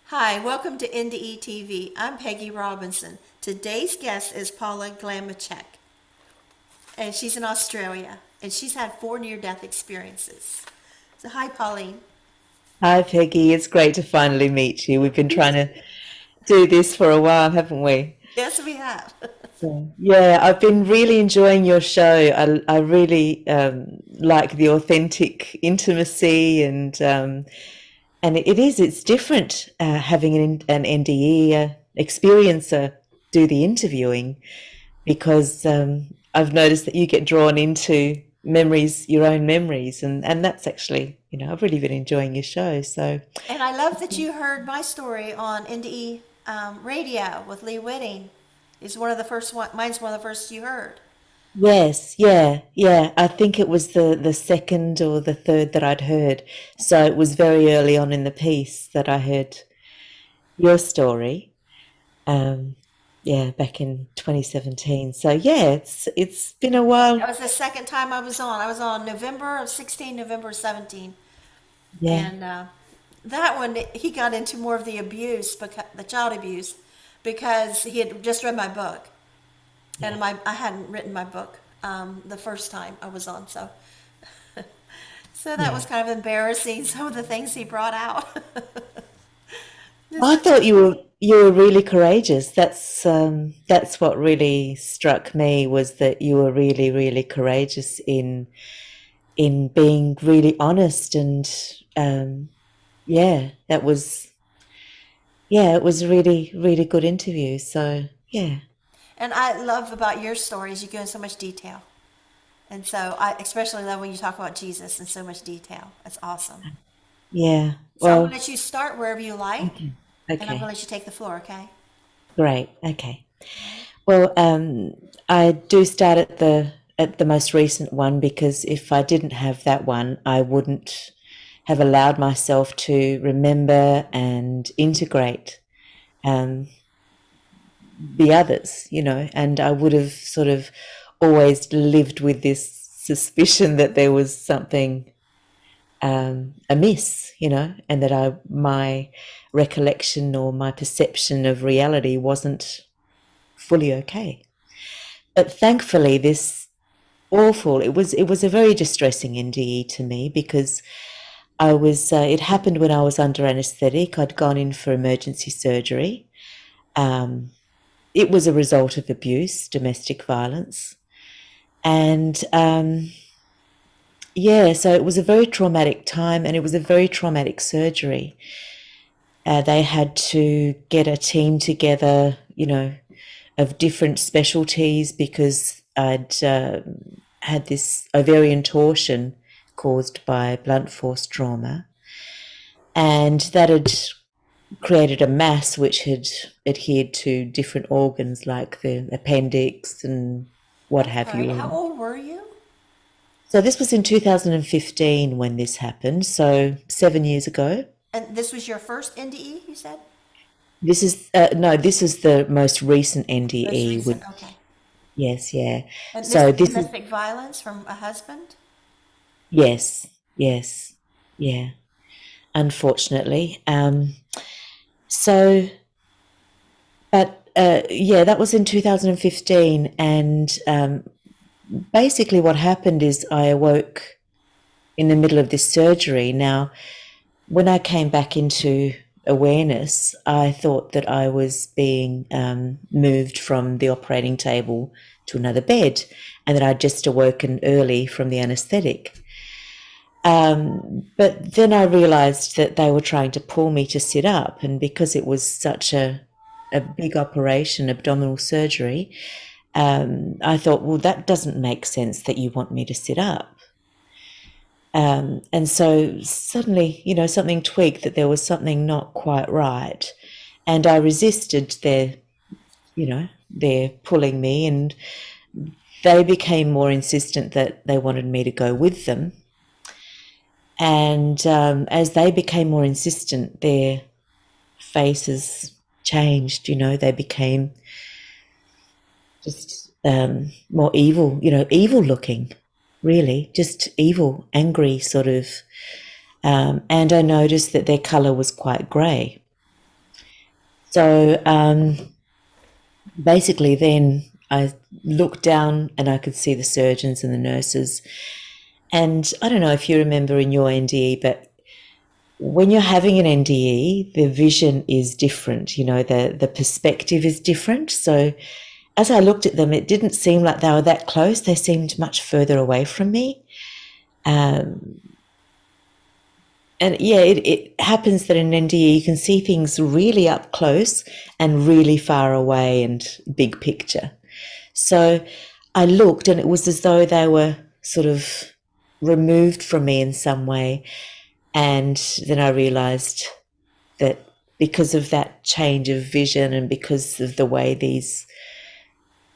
Hi, welcome to NDE TV. I'm Peggy Robinson. Today's guest is Pauline Glamochak, and she's in Australia, and she's had four near-death experiences. So, hi, Pauline. Hi, Peggy. It's great to finally meet you. We've been You trying too. to do this for a while, haven't we? Yes, we have. Yeah, I've been really enjoying your show. I really like the authentic intimacy and it's different having an NDE experiencer do the interviewing because I've noticed that you get drawn into memories, your own memories, and that's actually, I've really been enjoying your show. So. And I love that you heard my story on NDE radio with Lee Whitting. Is one of the first one. Mine's one of the first you heard. Yes, yeah, yeah. I think it was the second or the third that I'd heard. So it was very early on in the piece that I heard your story. Um, yeah, back in 2017. So yeah, it's been a That while. was the second time I was on. I was on November of 16, November of 17. Yeah, And that one, he got into more of the abuse, the child abuse, because he had just read my book, yeah. and I hadn't written my book the first time I was on, so that was Yeah. kind of embarrassing. Some of the things he brought out. It's I like, thought you were really courageous. That's what really struck me was that you were really, really courageous in being really honest and um yeah, that was yeah, it was a really, really good interview. So yeah, and I love about your stories. You go in so much detail, and so I especially love when you talk about Jesus in so much detail. It's awesome. yeah. So I'm gonna Well, let you start wherever you like, okay, and I'm gonna okay, let you take the floor. Okay? great, okay. All right. Well, I do start at the most recent one because if I didn't have that one, I wouldn't have allowed myself to remember and integrate um, the others, and I would have sort of always lived with this suspicion that there was something amiss, and that my recollection or my perception of reality wasn't fully okay. But thankfully, this awful it was a very distressing NDE to me because I was it happened when I was under anaesthetic. I'd gone in for emergency surgery. Um, it was a result of abuse, domestic violence, and yeah, so it was a very traumatic time, and it was a very traumatic surgery. They had to get a team together, of different specialties because I'd had this ovarian torsion caused by blunt force trauma, and that had created a mass which had adhered to different organs like the appendix and what I'm have sorry. How you. old were you? So this was in 2015 when this happened, so 7 years ago. And this was your first NDE, you said? This is no, this is the most recent Most NDE. recent, With okay. yes, yeah. And this So was this is domestic violence from a husband? yes, yes, yeah. Unfortunately, so but yeah, that was in 2015, and basically what happened is I awoke in the middle of this surgery. Now, when I came back into awareness, I thought that I was being moved from the operating table to another bed and that I'd just awoken early from the anaesthetic. But then I realised that they were trying to pull me to sit up, and because it was such a big operation, abdominal surgery, I thought, well, that doesn't make sense that you want me to sit up. And so suddenly, something tweaked that there was something not quite right. And I resisted their pulling me, and they became more insistent that they wanted me to go with them. And as they became more insistent, their faces changed, they became just more evil, evil looking, really, just evil, angry sort of. And I noticed that their colour was quite grey. So basically, then I looked down and I could see the surgeons and the nurses. And I don't know if you remember in your NDE, but when you're having an NDE, the vision is different. You know, the perspective is different. So as I looked at them, it didn't seem like they were that close. They seemed much further away from me. Um, and yeah, it happens that in NDE you can see things really up close and really far away and big picture. So I looked and it was as though they were sort of removed from me in some way. And then I realized that because of that change of vision and because of the way these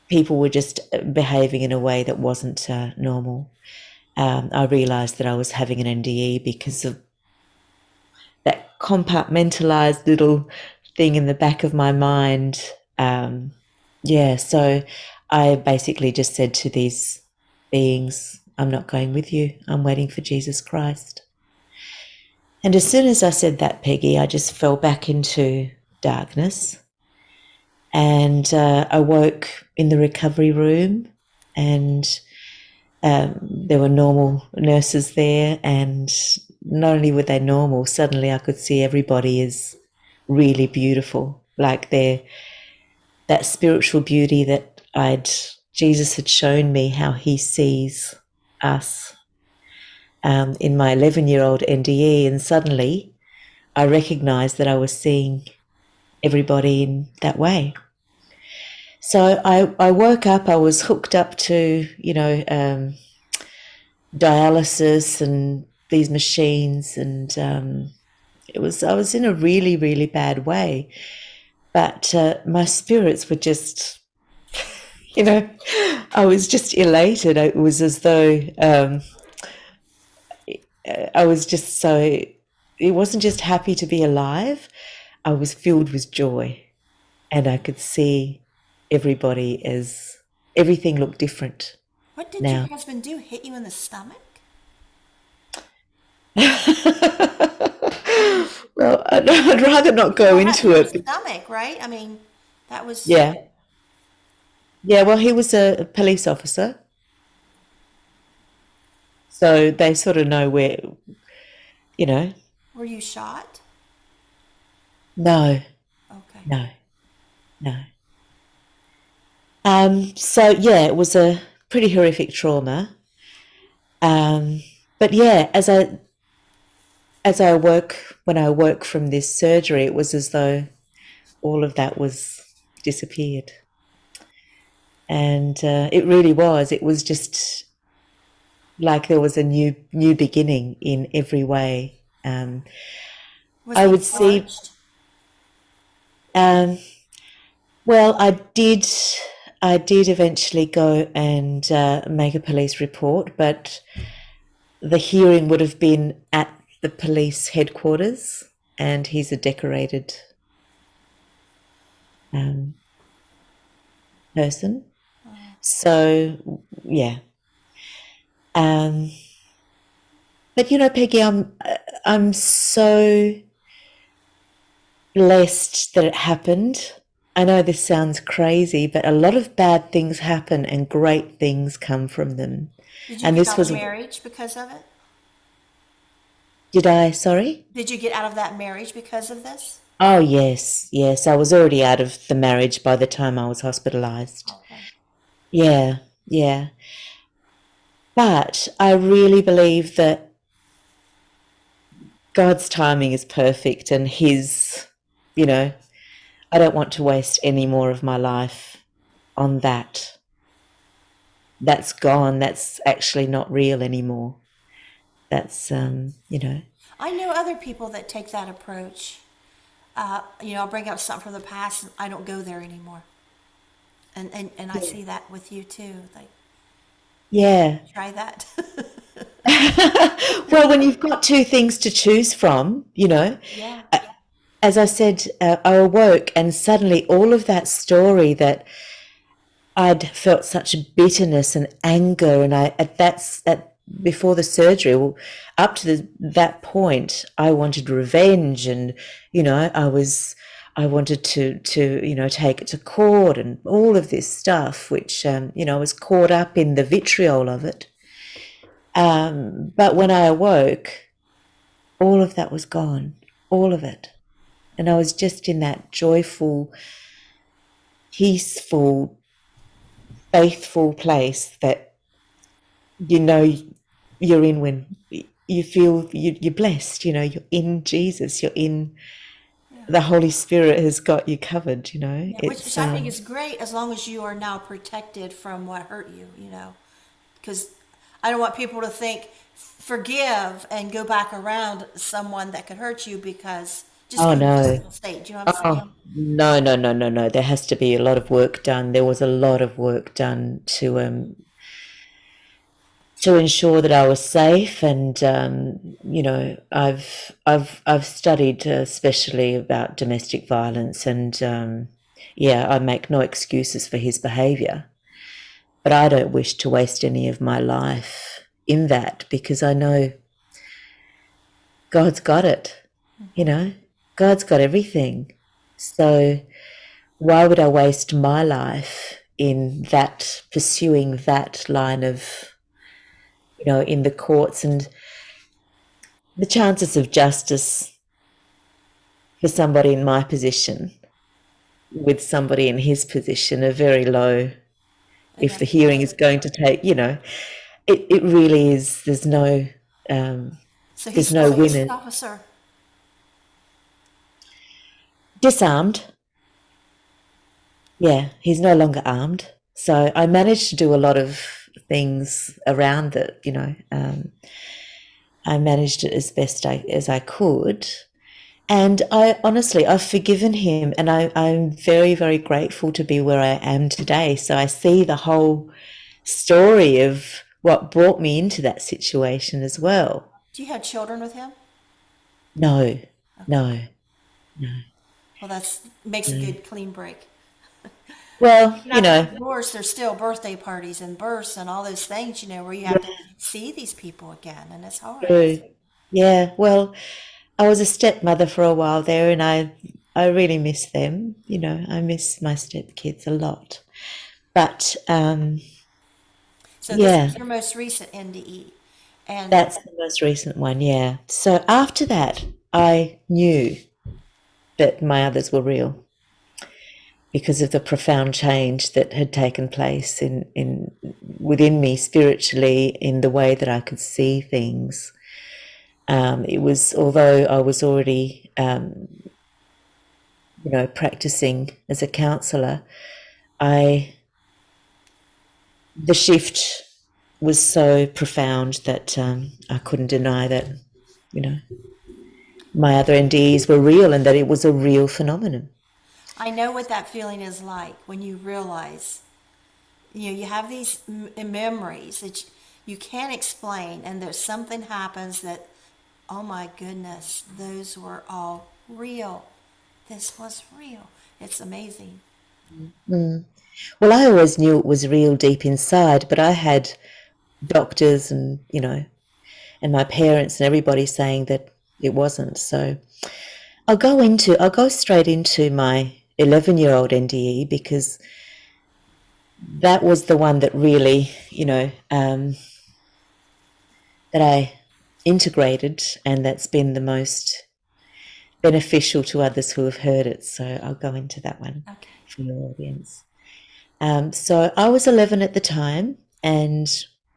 people were just behaving in a way that wasn't normal, I realized that I was having an NDE because of that compartmentalized little thing in the back of my mind. Yeah, so I basically just said to these beings, I'm not going with you. I'm waiting for Jesus Christ. And as soon as I said that, Peggy, I just fell back into darkness. And I woke in the recovery room, and there were normal nurses there. And not only were they normal, suddenly I could see everybody is really beautiful, like that spiritual beauty that Jesus had shown me how he sees us in my 11-year-old NDE. And suddenly I recognized that I was seeing everybody in that way. So I woke up, I was hooked up to, dialysis and these machines, and I was in a really, really bad way. But my spirits were just, I was just elated. It was as though I was just so, it wasn't just happy to be alive. I was filled with joy, and I could see everybody as everything looked different What did your now. husband do? Hit you in the stomach? Well, I'd rather not You go know, hit into in the it. stomach, right? I mean, that was. Yeah. Yeah, well, he was a police officer, so they sort of know where, you know, Were you shot? no, Okay. no, no. So yeah, it was a pretty horrific trauma. Um, but yeah, when I woke from this surgery, it was as though all of that was disappeared. And it really was. It was just like there was a new beginning in every way. Was I he would see. charged? Um, well, I did eventually go and make a police report, but the hearing would have been at the police headquarters, and he's a decorated um, person. So yeah. Um, but Peggy, I'm so blessed that it happened. I know this sounds crazy, but a lot of bad things happen and great things come from them. Did you And get this out of was, marriage because of it? did I, sorry? Did you get out of that marriage because of this? Oh, yes, yes. I was already out of the marriage by the time I was hospitalized. Okay. Yeah, yeah. But I really believe that God's timing is perfect, and you know, I don't want to waste any more of my life on that. That's gone. That's actually not real anymore. That's, I know other people that take that approach. I'll bring up something from the past and I don't go there anymore. And I yeah. see that with you too. Like, Yeah. try that. Well, when you've got two things to choose from, Yeah. uh, as I said, I awoke and suddenly all of that story that I'd felt such bitterness and anger, and before the surgery, well, up to that point, I wanted revenge, and I I wanted to take it to court and all of this stuff, which I was caught up in the vitriol of it. But when I awoke, all of that was gone, all of it, and I was just in that joyful, peaceful, faithful place that you're in when you feel you're blessed. You're in Jesus. You're in the Holy Spirit has got you covered. Yeah, which I think is great as long as you are now protected from what hurt you, because I don't want people to think forgive and go back around someone that could hurt you because just Oh in your no. physical state. Do you know what I'm Oh saying? no, no, no, no, no. There has to be a lot of work done. There was a lot of work done to ensure that I was safe, and I've studied especially about domestic violence, and yeah, I make no excuses for his behaviour, but I don't wish to waste any of my life in that because I know God's got it. God's got everything. So why would I waste my life in that, pursuing that line of, in the courts? And the chances of justice for somebody in my position with somebody in his position are very low. If the Against each hearing is other. going to take, it really is, um, So he's there's still no a police winners. officer. Disarmed. Yeah, he's no longer armed. So I managed to do a lot of things around it, I managed it as best as I could. And I've forgiven him, and I'm very, very grateful to be where I am today. So I see the whole story of what brought me into that situation as well. Do you have children with him? No, Okay. no, no, Well, that's makes a no. good clean break. Well, And after divorce, there's still birthday parties and births and all those things, where you have to see these people again, and it's hard. true. Yeah, well, I was a stepmother for a while there, and I really miss them. I miss my stepkids a lot. But So this yeah, is your most recent NDE, and that's the most recent one, yeah. So after that, I knew that my others were real because of the profound change that had taken place in within me spiritually in the way that I could see things. It was, although I was already, practicing as a counselor, I the shift was so profound that I couldn't deny that, you know, my other NDEs were real and that it was a real phenomenon. I know what that feeling is like when you realize, you have these memories that you can't explain, and there's something happens that, oh my goodness, those were all real. This was real. It's amazing. Mm. Well, I always knew it was real deep inside, but I had doctors and, and my parents and everybody saying that it wasn't. So I'll go straight into my 11-year-old NDE because that was the one that really, that I integrated, and that's been the most beneficial to others who have heard it. So I'll go into that one Okay. for your audience. So I was 11 at the time, and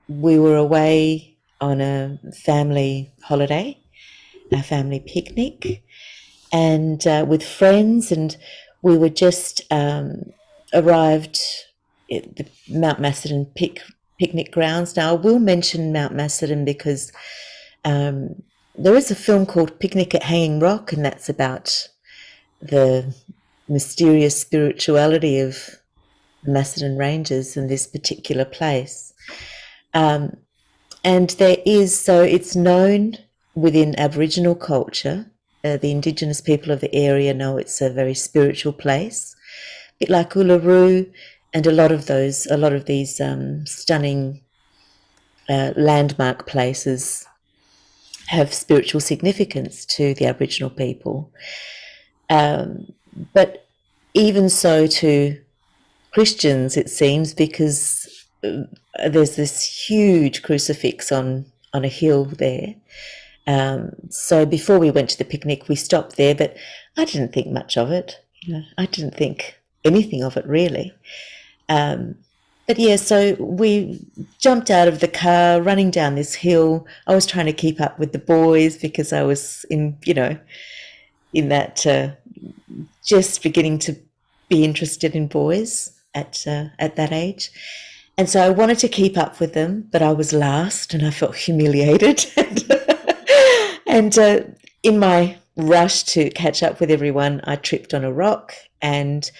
we were away on a family holiday, a family picnic, and with friends, and we were just arrived at the Mount Macedon picnic grounds. Now, I will mention Mount Macedon because there is a film called Picnic at Hanging Rock, and that's about the mysterious spirituality of the Macedon Ranges in this particular place. Um, and so it's known within Aboriginal culture. The Indigenous people of the area know it's a very spiritual place, a bit like Uluru, and a lot of these stunning landmark places have spiritual significance to the Aboriginal people. but even so to Christians, it seems, because there's this huge crucifix on a hill there. So before we went to the picnic, we stopped there, but I didn't think much of it. I didn't think anything of it really. But yeah, so we jumped out of the car, running down this hill. I was trying to keep up with the boys because I was in that just beginning to be interested in boys at that age. And so I wanted to keep up with them, but I was last and I felt humiliated. And in my rush to catch up with everyone, I tripped on a rock, and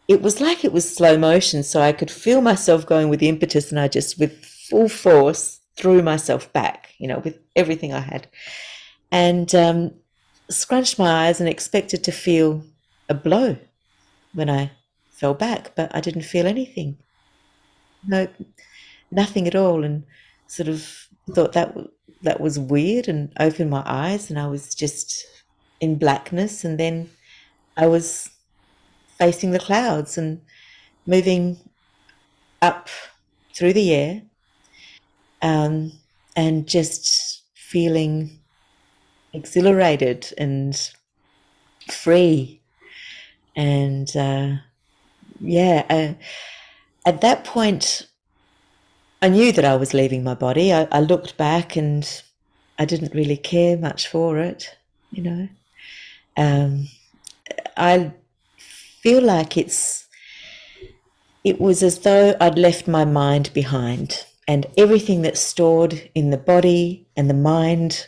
it was like it was slow motion. So I could feel myself going with impetus, and I just, with full force, threw myself back, with everything I had. And scrunched my eyes and expected to feel a blow when I fell back, but I didn't feel anything. No, nothing at all, and sort of thought that was weird, and opened my eyes, and I was just in blackness, and then I was facing the clouds and moving up through the air, um, and just feeling exhilarated and free. And at that point, I knew that I was leaving my body. I looked back and I didn't really care much for it, you know. Um, I feel like it was as though I'd left my mind behind, and everything that's stored in the body and the mind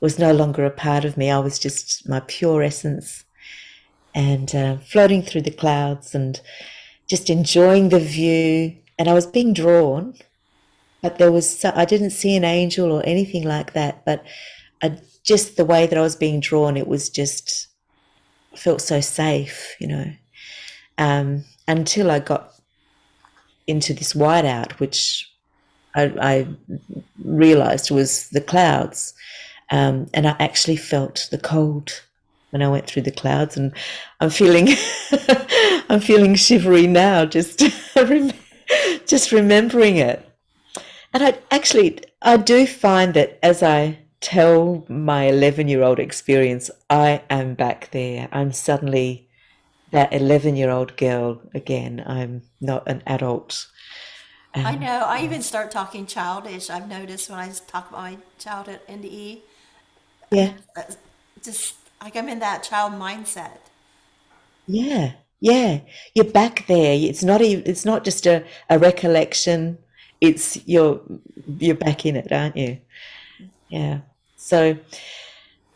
was no longer a part of me. I was just my pure essence, and floating through the clouds and just enjoying the view. And I was being drawn, but I didn't see an angel or anything like that, but just the way that I was being drawn, it was just, felt so safe, until I got into this whiteout, which I realized was the clouds. And I actually felt the cold when I went through the clouds, and I'm feeling, I'm feeling shivery now, just, just remembering it. And I do find that as I tell my 11-year-old experience, I am back there. I'm suddenly that 11-year-old girl again. I'm not an adult. I Um, know. I even start talking childish. I've noticed when I talk about my childhood NDE, yeah, just like I'm in that child mindset. yeah, yeah. You're back there. It's not just a recollection. It's you're back in it, aren't you? Yeah. So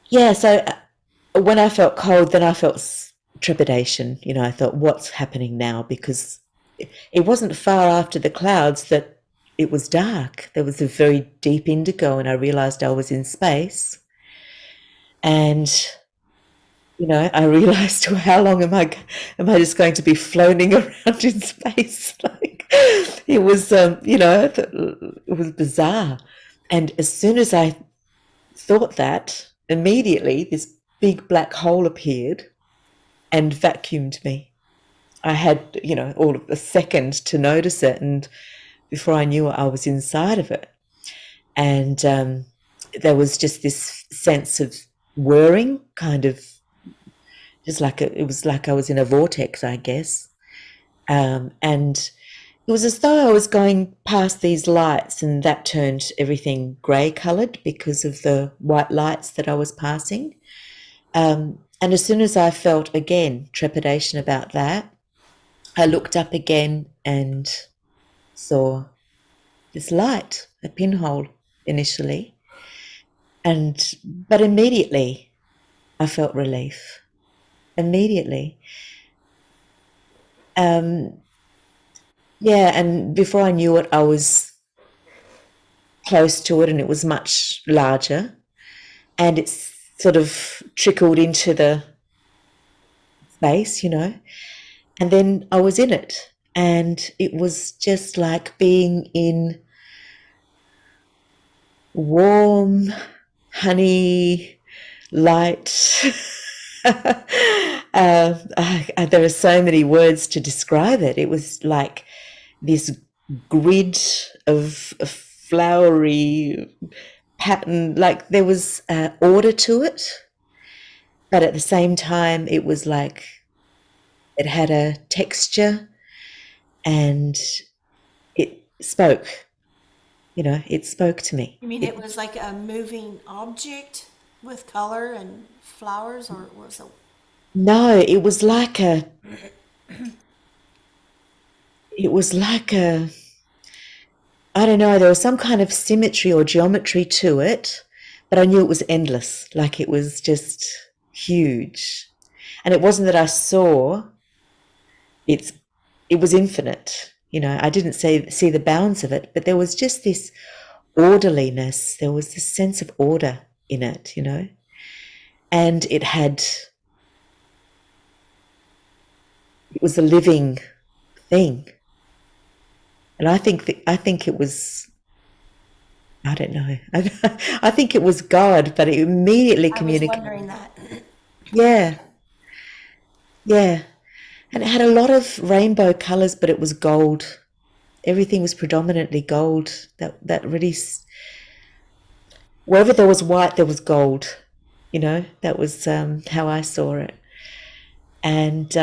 yeah, so when I felt cold, then I felt trepidation. I thought, what's happening now? Because it wasn't far after the clouds that it was dark. There was a very deep indigo, and I realized I was in space. And I realized, well, how long am I just going to be floating around in space? Like, it was, it was bizarre. And as soon as I thought that, immediately this big black hole appeared and vacuumed me. I had, all of a second to notice it, and before I knew it, I was inside of it. And there was just this sense of whirring, kind of just like it was like I was in a vortex, I guess. And it was as though I was going past these lights, and that turned everything grey coloured because of the white lights that I was passing. And as soon as I felt, again, trepidation about that, I looked up again and saw this light, a pinhole initially. But immediately I felt relief. Immediately. Um, yeah, and before I knew it, I was close to it, and it was much larger, and it's sort of trickled into the space, and then I was in it, and it was just like being in warm, honey, light, There are so many words to describe it. It was like this grid of flowery pattern, like there was order to it, but at the same time, it was like it had a texture and it spoke, it spoke to me. You mean it was like a moving object with color and flowers, or was it? No, it was like a, I don't know, there was some kind of symmetry or geometry to it, but I knew it was endless, like it was just huge. And it wasn't that I saw, it's it was infinite. I didn't see the bounds of it, but there was just this orderliness. There was this sense of order in it, and it was a living thing. And I think it was, I don't know. I think it was God, but it immediately I was communicated. wondering that. Yeah, yeah. And it had a lot of rainbow colors, but it was gold. Everything was predominantly gold. That really, wherever there was white, there was gold. That was how I saw it. And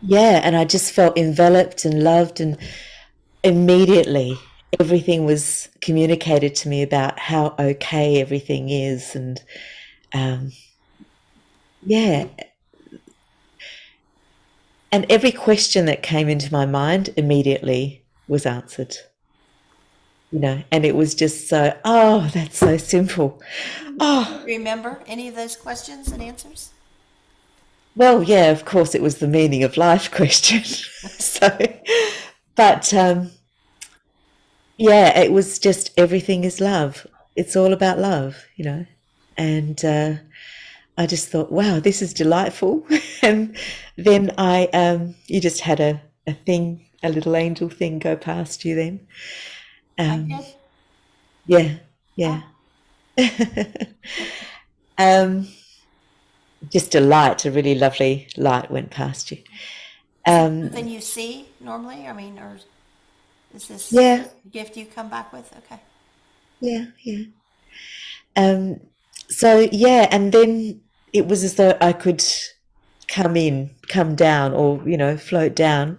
yeah, and I just felt enveloped and loved, and immediately everything was communicated to me about how okay everything is, and um, yeah, and every question that came into my mind immediately was answered. And it was just so, oh, that's so simple. Oh, Remember any of those questions and answers? well, yeah, of course, it was the meaning of life question. So, but yeah, it was just everything is love. It's all about love. And I just thought, wow, this is delightful. And then you just had a thing, a little angel thing go past you then. I Um, did. yeah, yeah. Oh, Um, just a really lovely light went past you. is it Um, something you see normally? I mean, or is this yeah, a gift you come back with? Okay. yeah, yeah. Um, so yeah, and then it was as though I could come down, or float down,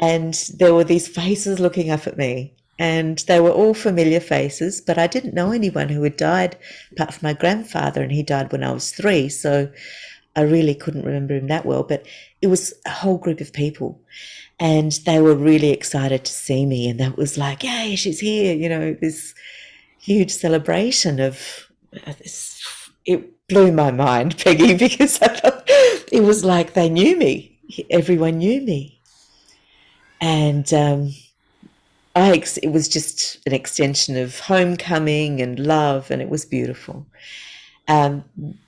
and there were these faces looking up at me, and they were all familiar faces, but I didn't know anyone who had died apart from my grandfather, and he died when I was 3, so I really couldn't remember him that well. But it was a whole group of people, and they were really excited to see me, and that was like, yay, she's here, this huge celebration of this. It blew my mind, Peggy, because I thought it was like they knew me. Everyone knew me. And it was just an extension of homecoming and love, and it was beautiful. Um,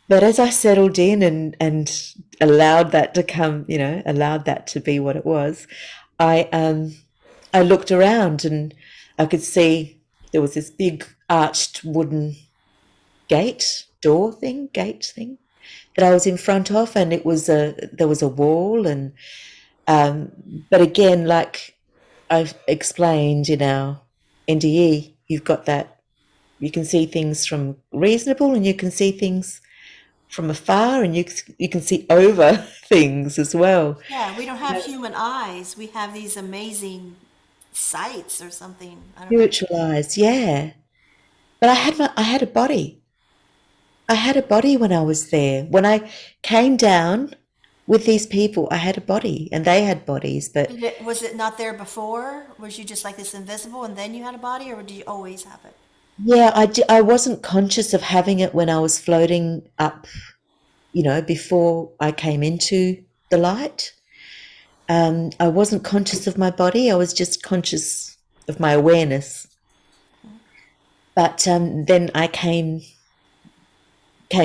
but as I settled in and allowed that to come, allowed that to be what it was, I looked around and I could see there was this big arched wooden gate thing that I was in front of, and there was a wall, and but again, like I've explained in our NDE, you've got that you can see things from reasonable, and you can see things from afar, and you can see over things as well. Yeah, we don't have human eyes. We have these amazing sights or something. I don't know. Spiritualized, yeah. But I had a body. I had a body when I was there. When I came down with these people, I had a body, and they had bodies. But Was it not there before? Was you just like this invisible and then you had a body, or did you always have it? yeah, I wasn't conscious of having it when I was floating up, before I came into the light. I wasn't conscious of my body. I was just conscious of my awareness. But then I came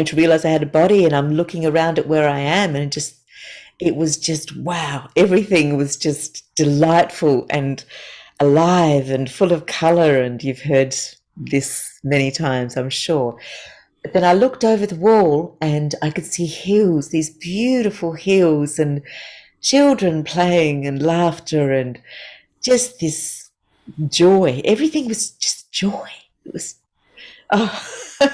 to realize I had a body, and I'm looking around at where I am, and it was just wow. Everything was just delightful and alive and full of color. And you've heard this many times, I'm sure. But then I looked over the wall and I could see hills, these beautiful hills, and children playing and laughter and just this joy. Everything was just joy. It was, oh,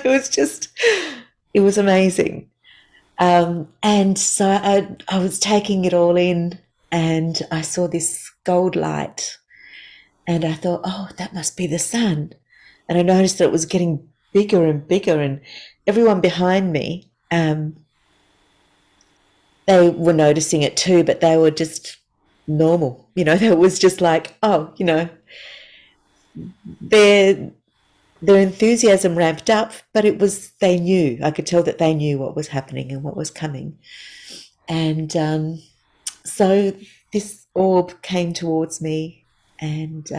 it was amazing. And so I was taking it all in, and I saw this gold light, and I thought, oh, that must be the sun. And I noticed that it was getting bigger and bigger, and everyone behind me, they were noticing it too, but they were just normal. It was just like, oh, their enthusiasm ramped up, but they knew. I could tell that they knew what was happening and what was coming. And so this orb came towards me, and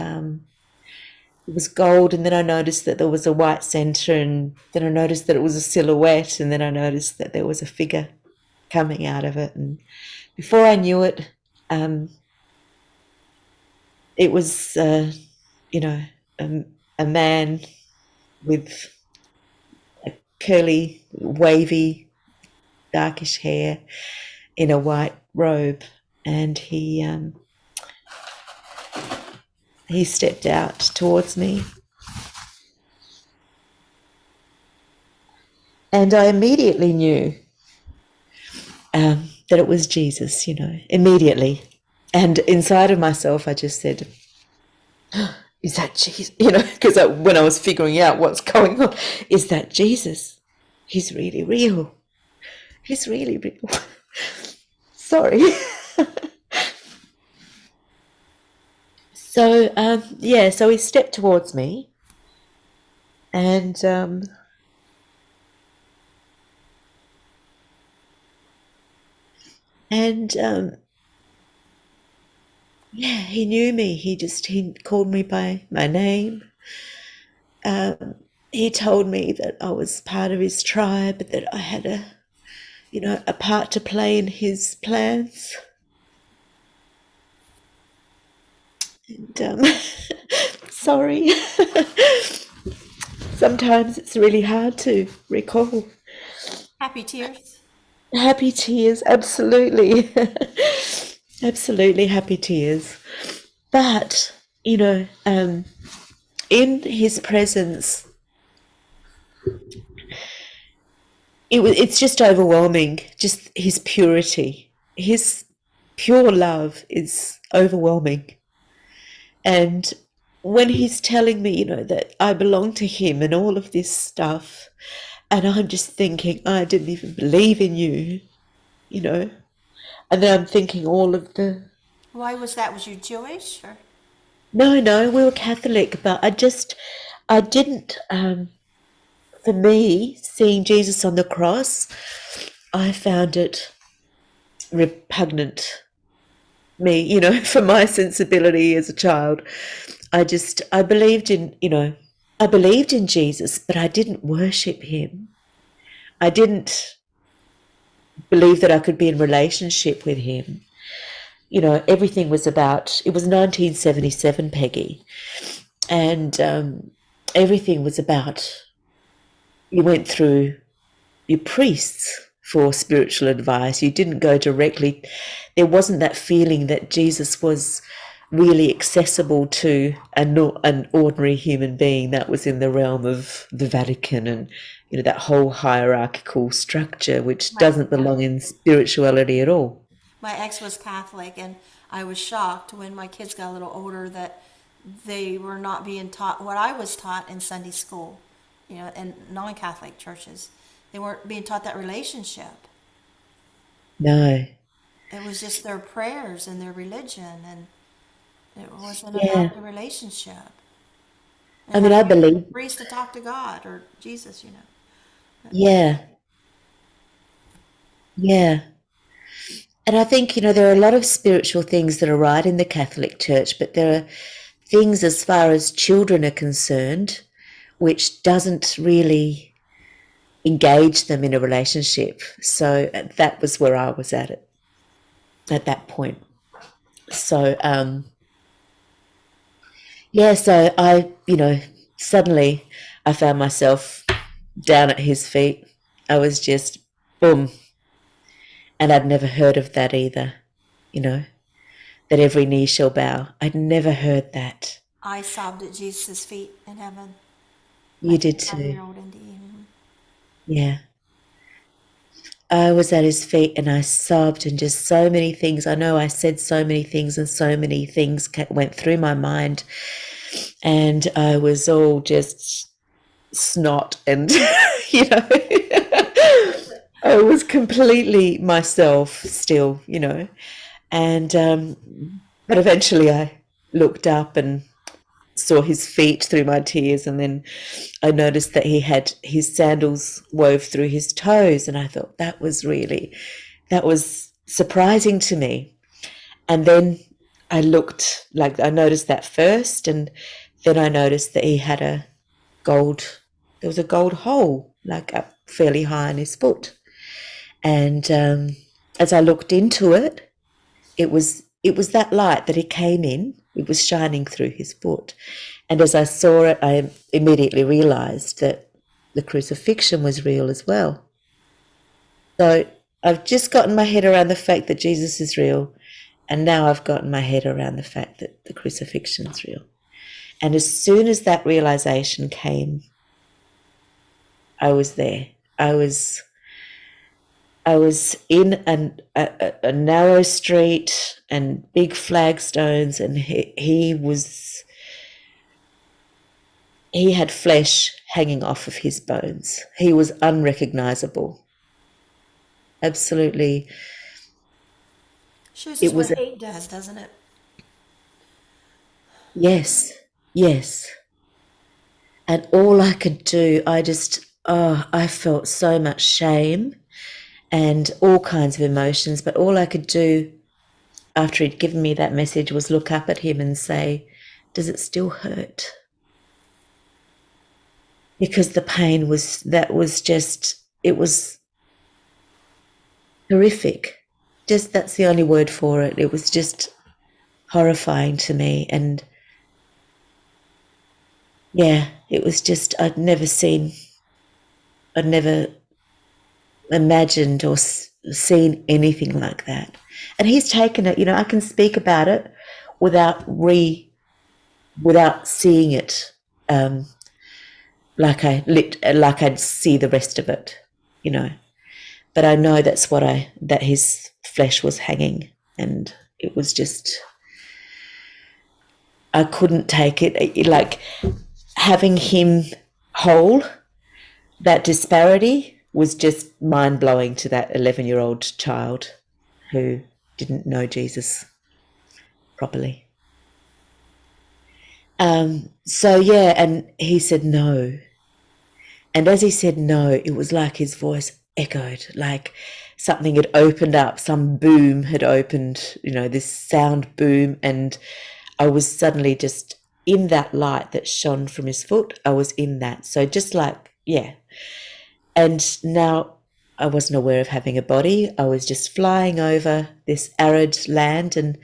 it was gold, and then I noticed that there was a white center, and then I noticed that it was a silhouette, and then I noticed that there was a figure coming out of it. And before I knew it, it was, a man with curly, wavy, darkish hair in a white robe, and he stepped out towards me, and I immediately knew that it was Jesus, immediately. And inside of myself, I just said, is that Jesus? Because when I was figuring out what's going on, is that Jesus? He's really real. He's really real. Sorry. So, so he stepped towards me, and he knew me. He called me by my name. He told me that I was part of his tribe, that I had a part to play in his plans. And sorry, sometimes it's really hard to recall. Happy tears. Happy tears, absolutely. Absolutely happy tears. But, in his presence, it's just overwhelming, just his purity. His pure love is overwhelming. And when he's telling me, that I belong to him and all of this stuff, and I'm just thinking, I didn't even believe in you, and then I'm thinking all of the... Why was that? Was you Jewish? Or? No, we were Catholic, but I didn't, for me, seeing Jesus on the cross, I found it repugnant. Me, for my sensibility as a child. I believed in Jesus, but I didn't worship him. I didn't believe that I could be in relationship with him. Everything was about, it was 1977, Peggy, and everything was about, you went through your priests for spiritual advice. You didn't go directly. There wasn't that feeling that Jesus was really accessible to an ordinary human being that was in the realm of the Vatican and, that whole hierarchical structure, which doesn't belong in spirituality at all. My ex was Catholic, and I was shocked when my kids got a little older that they were not being taught what I was taught in Sunday school, in non-Catholic churches. They weren't being taught that relationship. No. It was just their prayers and their religion, and it wasn't Yeah. about the relationship. I And mean, I having believe, a priest to talk to God or Jesus. yeah, yeah. And I think, there are a lot of spiritual things that are right in the Catholic Church, but there are things as far as children are concerned, which doesn't really engage them in a relationship. So that was where I was at that point. So, so I, suddenly I found myself down at his feet. I was just, boom. And I'd never heard of that either, you know, that every knee shall bow. I'd never heard that. I sobbed at Jesus' feet in heaven, You like did a too. 9-year-old NDE. Yeah. I was at his feet and I sobbed, and just so many things. I know I said so many things, and so many things went through my mind. And I was all just snot and, you know, I was completely myself still, you know. And, but eventually I looked up and saw his feet through my tears, and then I noticed that he had his sandals wove through his toes, and I thought that was surprising to me. And then I noticed that first, and then I noticed that he had there was a gold hole like up fairly high on his foot. And as I looked into it, it was that light that he came in. It was shining through his foot. And as I saw it, I immediately realized that the crucifixion was real as well. So I've just gotten my head around the fact that Jesus is real, and now I've gotten my head around the fact that the crucifixion is real. And as soon as that realization came, I was there. I was in a narrow street and big flagstones, and he had flesh hanging off of his bones. He was unrecognizable. Absolutely. Shows us It what was, hate does, doesn't it? yes, yes. And all I could do, I felt so much shame and all kinds of emotions. But all I could do after he'd given me that message was look up at him and say, does it still hurt? Because the pain it was horrific. Just, that's the only word for it. It was just horrifying to me. And yeah, it was just, I'd never imagined or seen anything like that. And he's taken it, I can speak about it without seeing it, like I'd see the rest of it, you know. But I know that his flesh was hanging, and it was just, I couldn't take it. Like having him whole, that disparity was just mind blowing to that 11-year-old child who didn't know Jesus properly. So yeah, and he said no. And as he said no, it was like his voice echoed, like something had opened up, some boom had opened, this sound boom. And I was suddenly just in that light that shone from his foot. I was in that. So just like, yeah. And now I wasn't aware of having a body. I was just flying over this arid land, and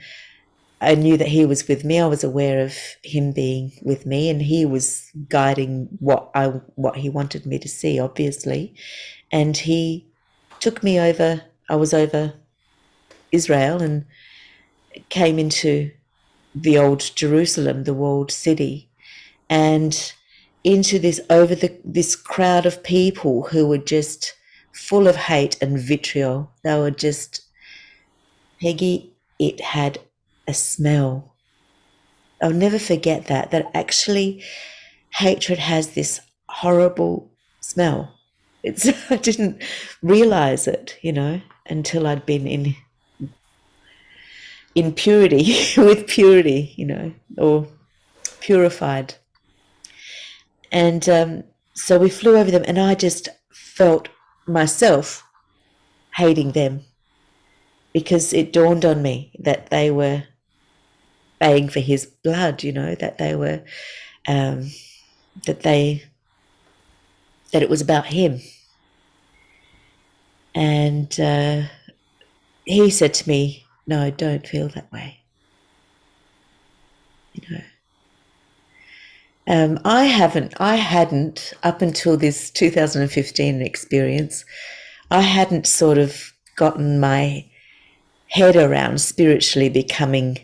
I knew that he was with me. I was aware of him being with me, and he was guiding what he wanted me to see, obviously. And he took me over. I was over Israel and came into the old Jerusalem, the walled city, and into this crowd of people who were just full of hate and vitriol. They were just, Peggy, it had a smell. I'll never forget that actually hatred has this horrible smell. I didn't realize it, until I'd been in purity, with purity, or purified. And so we flew over them, and I just felt myself hating them, because it dawned on me that they were paying for his blood, that they were, that it was about him. And he said to me, no, don't feel that way, I hadn't, up until this 2015 experience, I hadn't sort of gotten my head around spiritually becoming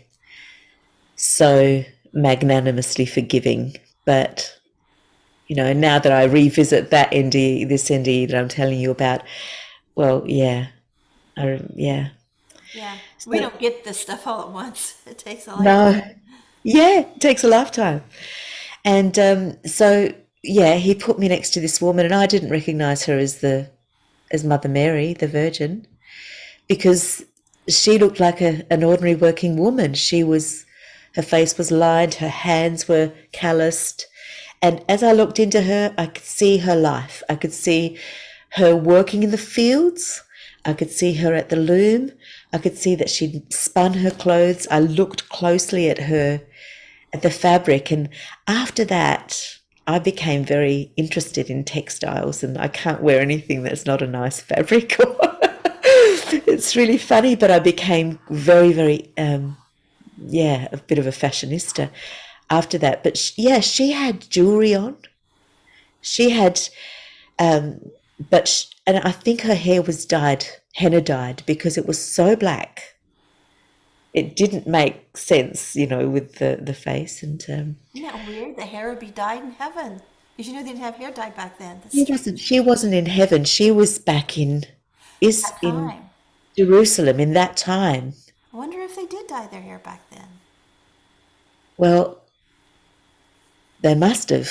so magnanimously forgiving. But, now that I revisit that NDE, this NDE that I'm telling you about, well, yeah, yeah. Yeah. We So, don't get this stuff all at once. It takes a no, lifetime. yeah, it takes a lifetime. And so, yeah, he put me next to this woman, and I didn't recognize her as Mother Mary, the Virgin, because she looked like an ordinary working woman. Her face was lined, her hands were calloused. And as I looked into her, I could see her life. I could see her working in the fields. I could see her at the loom. I could see that she'd spun her clothes. I looked closely at the fabric. And after that, I became very interested in textiles, and I can't wear anything that's not a nice fabric. It's really funny, but I became very, very, a bit of a fashionista after that. But yeah, she had jewelry on. She had, and I think her hair was henna dyed, because it was so black. It didn't make sense, with the face. And Isn't that weird? The hair would be dyed in heaven. Because they didn't have hair dyed back then. That's she strange. wasn't. She wasn't in heaven. She was back That in time. Jerusalem in that time. I wonder if they did dye their hair back then. Well, they must have.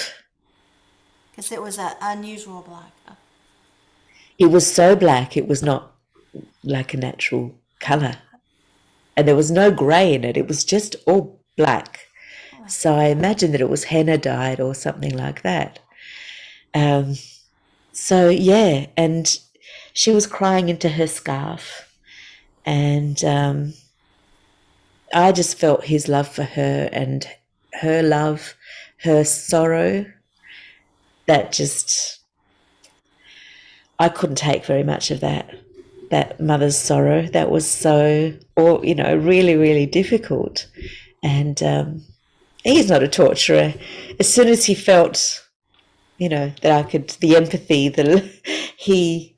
Because it was an unusual black. Oh, It was so black, it was not like a natural color, and there was no grey in it. It was just all black. oh, So I imagine that it was henna dyed or something like that. Um, so yeah, and she was crying into her scarf, and I just felt his love for her, and her love, her sorrow. That just, I couldn't take very much of that mother's sorrow. That was so, or really, really difficult. And he's not a torturer. As soon as he felt, that the empathy,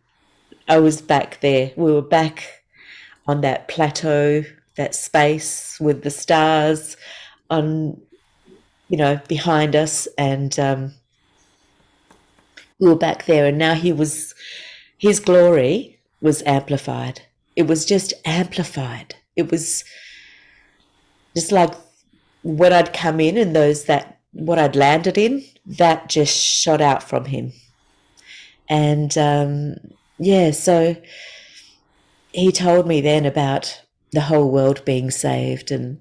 I was back there. We were back on that plateau, that space with the stars on, behind us, and we were back there. And now his glory was amplified. It was just amplified. It was just like when I'd come in, and what I'd landed in, that just shot out from him. And so he told me then about the whole world being saved, and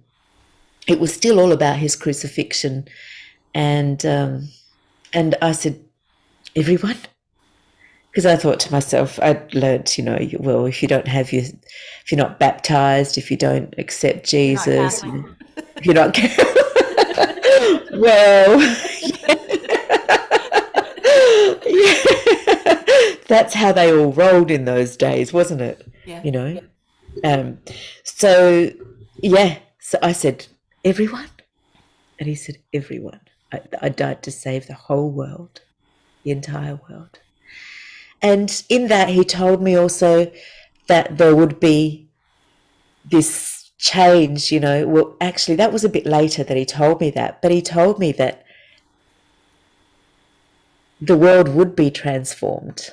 it was still all about his crucifixion. And I said, everyone? Because I thought to myself, I'd learnt, well, if you're not baptized, if you don't accept you're not Jesus, Catholic. if you're not, well, yeah, that's how they all rolled in those days, wasn't it? Yeah. You know. Um, so yeah, so I said, everyone, and he said, everyone. I died to save the whole world, the entire world. And in that, he told me also that there would be this change, Well, actually, that was a bit later that he told me that, but he told me that the world would be transformed.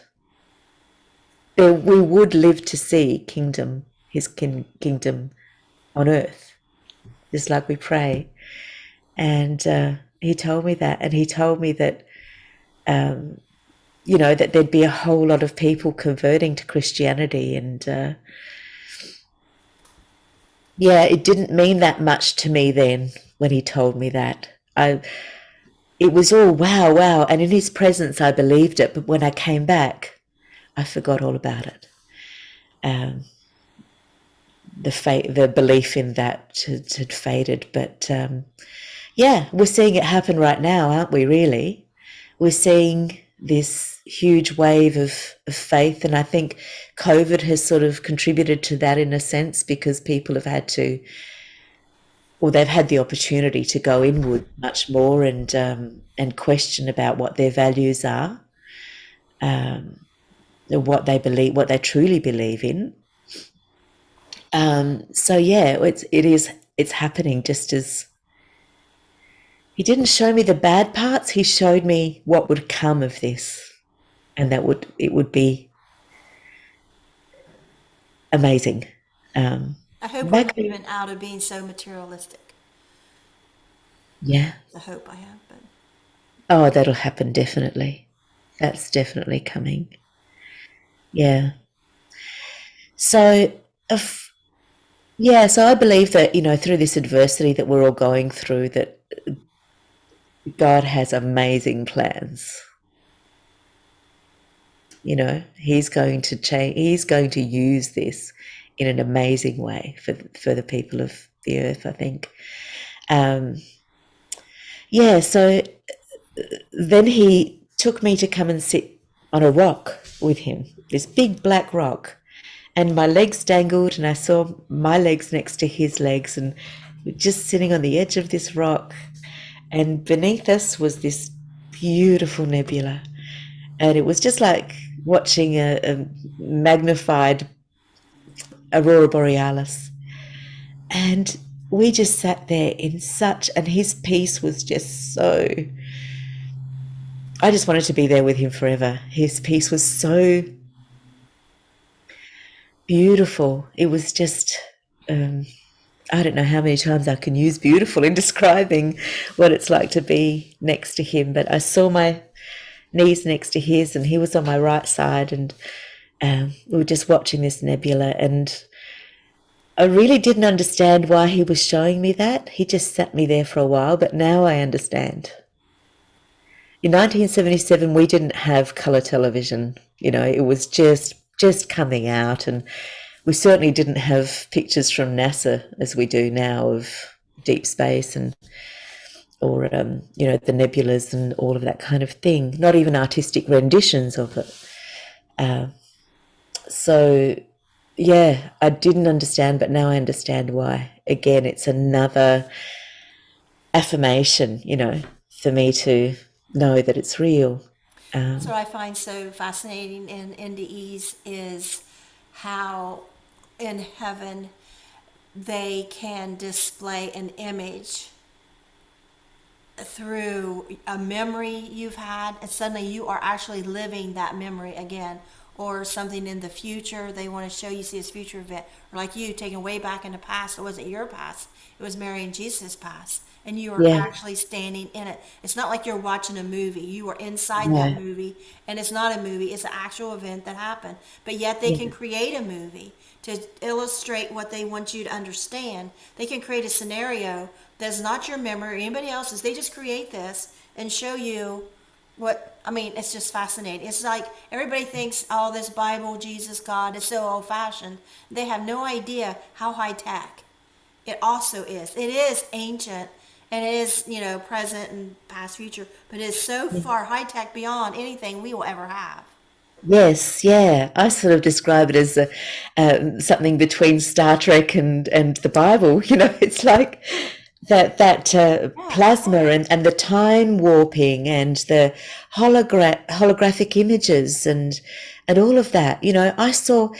We would live to see his kingdom on earth, just like we pray. And he told me that, and he told me that that there'd be a whole lot of people converting to Christianity. And it didn't mean that much to me then when he told me that. It was all wow, wow. And in his presence, I believed it. But when I came back, I forgot all about it. The belief in that had faded. But we're seeing it happen right now, aren't we, really? We're seeing this huge wave of faith, and I think COVID has sort of contributed to that in a sense, because people have had to or they've had the opportunity to go inward much more and question about what their values are, what they believe, what they truly believe in. So yeah, it's happening just as he didn't show me the bad parts. He showed me what would come of this, and it would be amazing. I hope we're Back, moving out of being so materialistic. yeah. The hope I have, but Oh, that'll happen definitely. That's definitely coming. Yeah. So, if, yeah. So I believe that through this adversity that we're all going through, that God has amazing plans. He's going to change. He's going to use this in an amazing way for the people of the earth, I think. Um, yeah. So then he took me to come and sit on a rock with him, this big black rock, and my legs dangled, and I saw my legs next to his legs, and we're just sitting on the edge of this rock, and beneath us was this beautiful nebula, and it was just like watching a magnified aurora borealis, and we just sat there and his peace was just so, I just wanted to be there with him forever. His peace was so beautiful. It was just, I don't know how many times I can use beautiful in describing what it's like to be next to him, but I saw my knees next to his, and he was on my right side, and we were just watching this nebula, and I really didn't understand why he was showing me that. He just sat me there for a while, but now I understand. In 1977, we didn't have colour television. It was just coming out, and we certainly didn't have pictures from NASA as we do now of deep space or the nebulas and all of that kind of thing. Not even artistic renditions of it. So yeah, I didn't understand, but now I understand why. Again, it's another affirmation, for me to know that it's real. that's what I find so fascinating in NDEs is how in heaven they can display an image through a memory you've had, and suddenly you are actually living that memory again, or something in the future they want to show you, see this future event, or like you taken way back in the past. It wasn't your past, it was Mary and Jesus' past, and you are Yeah, actually standing in it. It's not like you're watching a movie, you are inside that no, movie, and it's not a movie, it's an actual event that happened. But yet they can yeah, create a movie to illustrate what they want you to understand. They can create a scenario that's not your memory or anybody else's. They just create this and show you what, I mean, it's just fascinating. It's like everybody thinks, oh, this Bible, Jesus, God is so old fashioned. They have no idea how high tech it also is. It is ancient and it is, present and past, future, but it is so yeah. far high tech beyond anything we will ever have. Yes, yeah. I sort of describe it as something between Star Trek and the Bible. It's like that Yeah. plasma and the time warping and the holographic images and all of that. I saw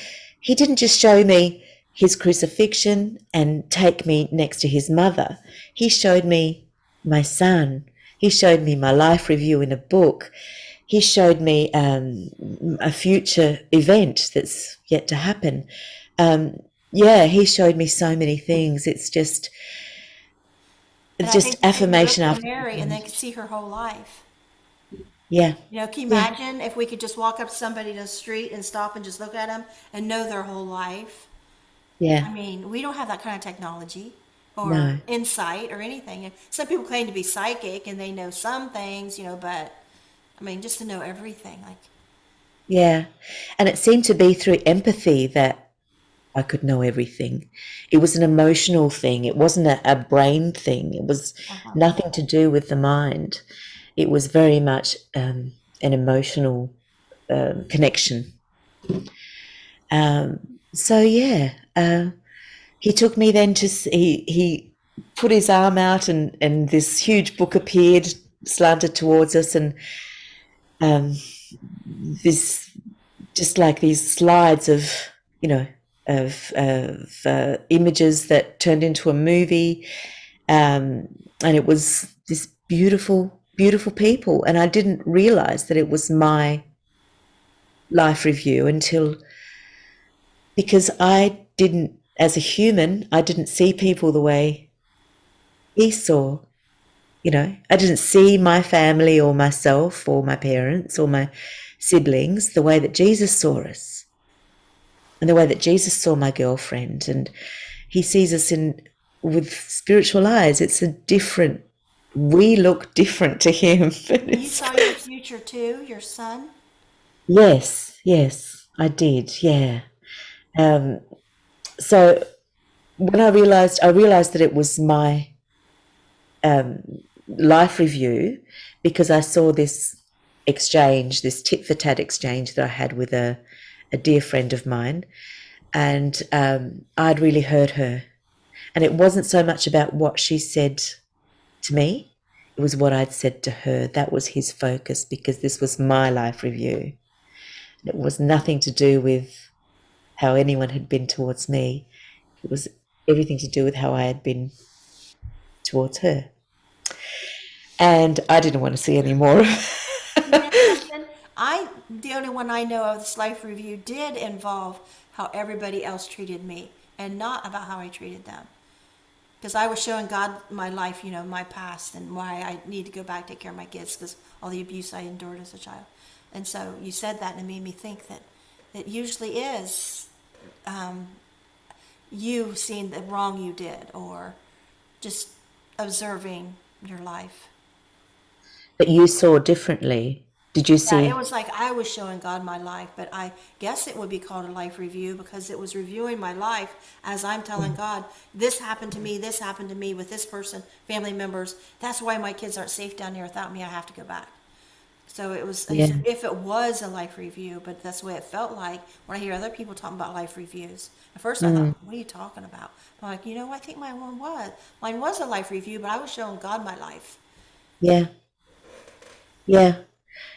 he didn't just show me his crucifixion and take me next to his mother. He showed me my son. He showed me my life review in a book. He showed me a future event that's yet to happen. Um, yeah, he showed me so many things. And It's I just think he affirmation looked at after Mary and they affirmation. could see her whole life. Yeah, Can you yeah, imagine if we could just walk up to somebody in the street and stop and just look at them and know their whole life? yeah. I mean, we don't have that kind of technology or No, insight or anything. And some people claim to be psychic and they know some things, but I mean, just to know everything, like, yeah. And it seemed to be through empathy that I could know everything. It was an emotional thing. It wasn't a brain thing. It was uh-huh. nothing to do with the mind. It was very much an emotional connection. So yeah, he took me then to he put his arm out, and this huge book appeared, slanted towards us, and um, this just like these slides of, you know, of images that turned into a movie, and it was this beautiful, beautiful people, and I didn't realize that it was my life review until, because I didn't, as a human, I didn't see people the way he saw. You know, I didn't see my family or myself or my parents or my siblings the way that Jesus saw us, and the way that Jesus saw my girlfriend. And he sees us in with spiritual eyes. It's a different, we look different to him. You saw your future too, your son? Yes, yes, I did. Yeah. Um, so when I realized that it was my life review, because I saw this exchange, this tit for tat exchange that I had with a dear friend of mine, and I'd really hurt her. And it wasn't so much about what she said to me, it was what I'd said to her. That was his focus, because this was my life review. It was nothing to do with how anyone had been towards me. It was everything to do with how I had been towards her. And I didn't want to see any more. You know something? The only one I know of this life review did involve how everybody else treated me and not about how I treated them. Because I was showing God my life, my past, and why I need to go back take care of my kids because all the abuse I endured as a child. And so you said that, and it made me think that it usually is you seeing the wrong you did, or just observing your life. But you saw differently. Did you Yeah, it see? was like I was showing God my life, but I guess it would be called a life review because it was reviewing my life as I'm telling God, this happened to me with this person, family members. That's why my kids aren't safe down here without me. I have to go back. So it was, Yeah. if it was a life review, but that's the way it felt like when I hear other people talking about life reviews. At first I thought, Mm, what are you talking about? I'm like, I think mine was a life review, but I was showing God my life. yeah. Yeah.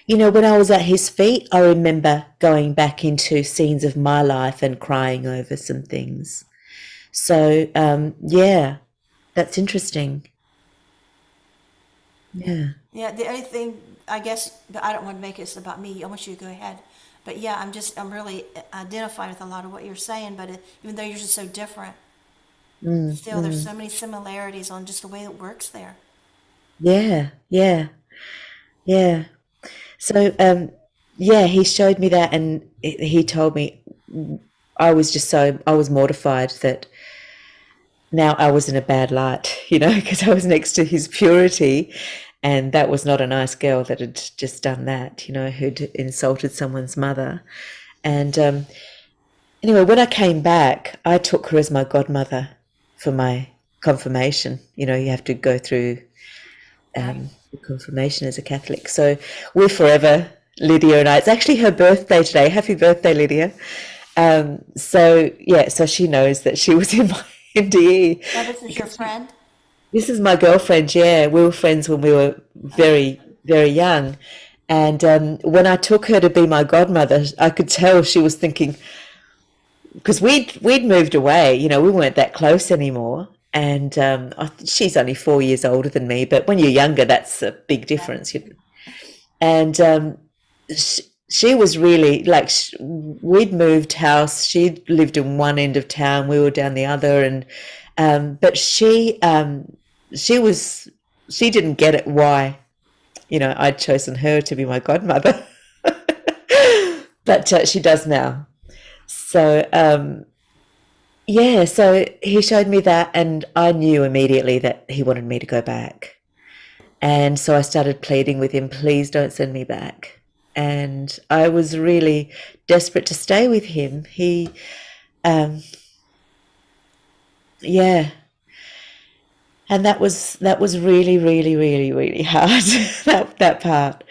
You know, when I was at his feet, I remember going back into scenes of my life and crying over some things. So, yeah, that's interesting. Yeah. Yeah, the only thing, I guess, but I don't want to make this about me. I want you to go ahead. But yeah, I'm really identifying with a lot of what you're saying, but even though you're just so different, Mm, still there's mm. so many similarities on just the way it works there. Yeah. Yeah. Yeah. So, yeah, he showed me that, and he told me, I was mortified that now I was in a bad light, you know, because I was next to his purity, and that was not a nice girl that had just done that, you know, who'd insulted someone's mother. And anyway, when I came back, I took her as my godmother for my confirmation. You know, you have to go through Right? confirmation as a Catholic. So we're forever, Lydia and I. It's actually her birthday today. Happy birthday, Lydia. So yeah, so she knows that she was in my NDE, Now this is your because friend? this is my girlfriend. Yeah, we were friends when we were Okay. very, very young. And when I took her to be my godmother, I could tell she was thinking, because we'd moved away. You know, we weren't that close anymore. And she's only 4 years older than me, but when you're younger, that's a big Yeah. difference. You know? And she was really like, we'd moved house. She lived in one end of town, we were down the other, and but she was she didn't get it why, you know, I'd chosen her to be my godmother. But she does now. So yeah, so he showed me that, and I knew immediately that he wanted me to go back. And so I started pleading with him, please don't send me back. And I was really desperate to stay with him. Um, yeah, and that was really, really, really, really hard. That part,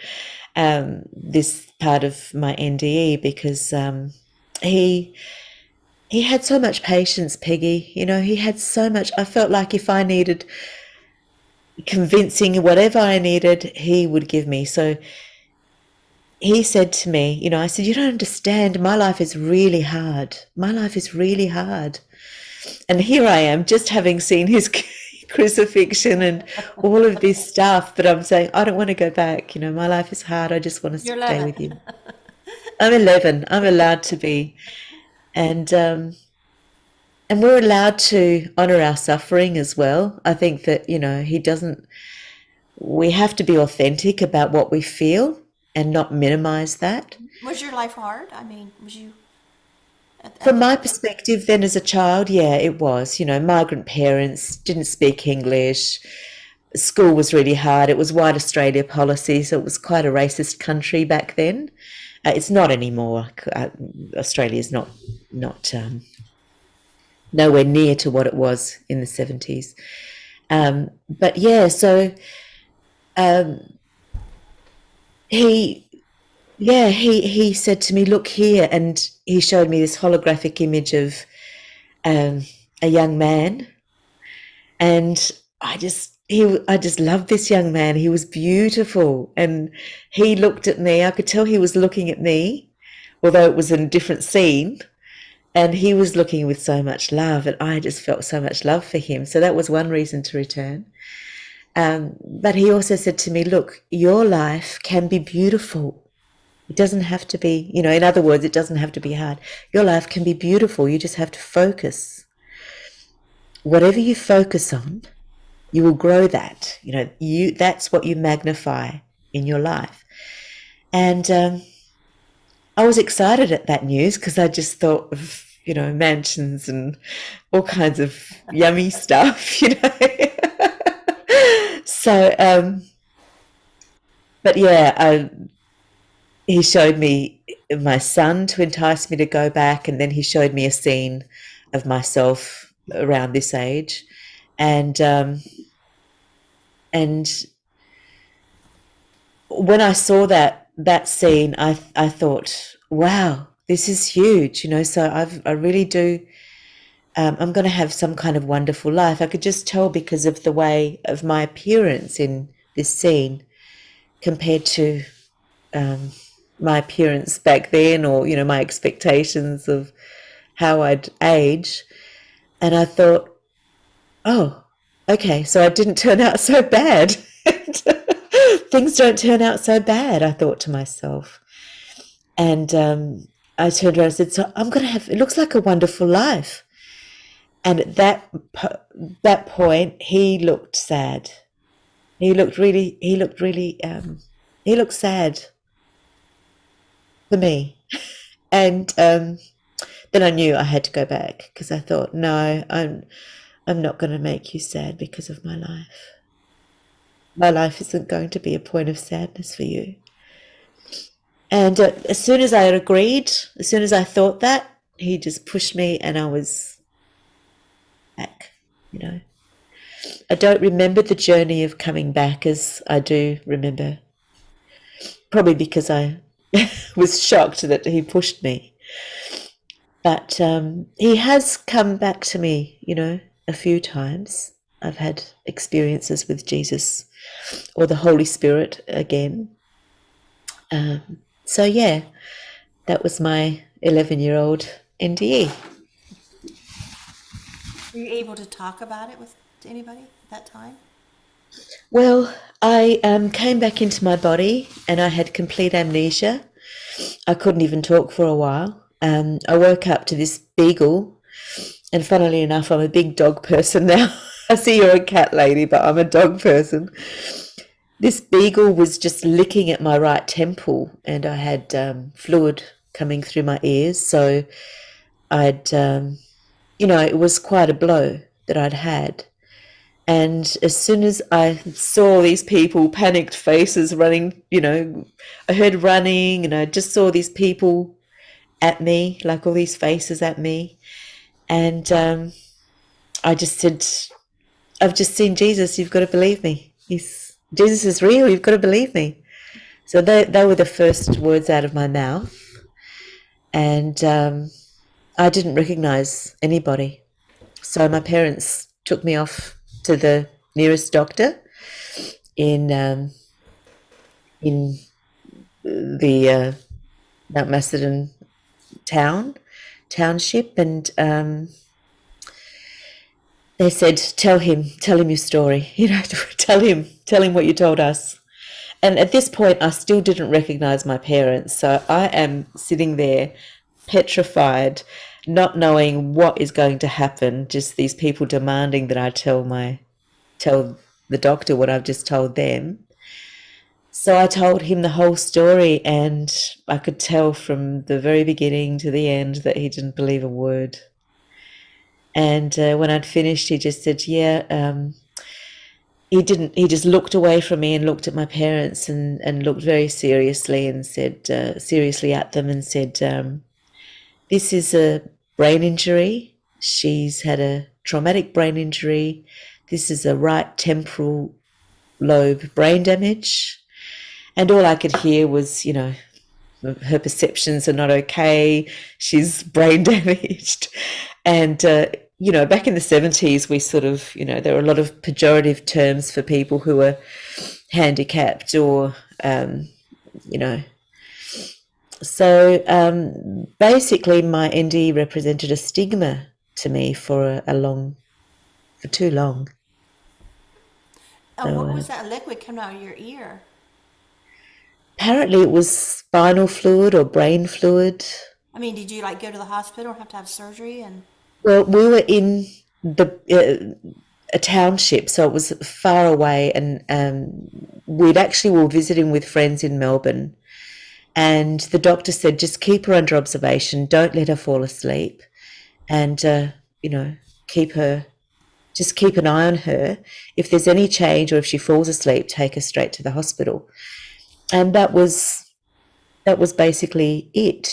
this part of my NDE, because he he had so much patience, Peggy. You know, he had so much. I felt like if I needed convincing, whatever I needed, he would give me. So he said to me, you know, I said, you don't understand. My life is really hard. My life is really hard. And here I am, just having seen his crucifixion and all of this stuff. But I'm saying, I don't want to go back. You know, my life is hard. I just want to You're stay 11. with you. I'm 11. I'm allowed to be. And we're allowed to honor our suffering as well. I think that, you know, we have to be authentic about what we feel and not minimize that. Was your life hard? I mean, was you at From the my time? perspective, then as a child, yeah, it was. You know, migrant parents didn't speak English. School was really hard. It was white Australia policy, so it was quite a racist country back then. It's not anymore. Australia is not nowhere near to what it was in the 70s. But yeah, so um, he he said to me, look here, and he showed me this holographic image of um, a young man, and I just loved this young man. He was beautiful, and he looked at me. I could tell he was looking at me, although it was in a different scene, and he was looking with so much love, and I just felt so much love for him. So that was one reason to return. But he also said to me, look, your life can be beautiful. It doesn't have to be, you know, in other words, it doesn't have to be hard. Your life can be beautiful. You just have to focus. Whatever you focus on, you will grow that. You know, that's what you magnify in your life. And I was excited at that news because I just thought of, you know, mansions and all kinds of yummy stuff, you know. So, but yeah, he showed me my son to entice me to go back, and then he showed me a scene of myself around this age, and and when I saw that scene, I thought, wow, this is huge, you know. So I really do. I'm going to have some kind of wonderful life. I could just tell because of the way of my appearance in this scene compared to um, my appearance back then, or you know, my expectations of how I'd age. And I thought, oh, okay, so I didn't turn out so bad. Things don't turn out so bad, I thought to myself. And I turned around and said, so I'm going to have, it looks like a wonderful life. And at that point, he looked sad. He looked sad for me. And then I knew I had to go back because I thought, no, I'm not going to make you sad because of my life. My life isn't going to be a point of sadness for you. And as soon as I had agreed, as soon as I thought that, he just pushed me and I was back, you know. I don't remember the journey of coming back as I do remember, probably because I was shocked that he pushed me. But he has come back to me, you know, a few times. I've had experiences with Jesus or the Holy Spirit again. So, yeah, that was my 11-year-old NDE. Were you able to talk about it with to anybody at that time? Well, I came back into my body and I had complete amnesia. I couldn't even talk for a while. I woke up to this beagle, and funnily enough, I'm a big dog person now. I see you're a cat lady, but I'm a dog person. This beagle was just licking at my right temple, and I had fluid coming through my ears. So you know, it was quite a blow that I'd had. And as soon as I saw these people, panicked faces running, you know, I heard running and I just saw these people at me, like all these faces at me. And I just said, I've just seen Jesus. You've got to believe me. Jesus is real. You've got to believe me. So they were the first words out of my mouth. And I didn't recognize anybody. So my parents took me off to the nearest doctor in in the Mount Macedon township, and they said, tell him your story, tell him what you told us. And at this point, I still didn't recognize my parents. So I am sitting there petrified, not knowing what is going to happen, just these people demanding that I tell the doctor what I've just told them. So I told him the whole story, and I could tell from the very beginning to the end that he didn't believe a word. And when I'd finished, he just said, yeah, he didn't, he just looked away from me and looked at my parents and looked very seriously and said, seriously at them and said, this is a brain injury. She's had a traumatic brain injury. This is a right temporal lobe brain damage. And all I could hear was, her perceptions are not okay. She's brain damaged. And, back in the 70s, we sort of, there were a lot of pejorative terms for people who were handicapped or, So basically, my NDE represented a stigma to me for too long. And So what was that liquid coming out of your ear? apparently, it was spinal fluid or brain fluid. I mean, did you like go to the hospital or have to have surgery? And Well, we were in a township, so it was far away, and we'd actually were visiting with friends in Melbourne. And the doctor said, just keep her under observation. Don't let her fall asleep. And, just keep an eye on her. If there's any change or if she falls asleep, take her straight to the hospital. And that was basically it,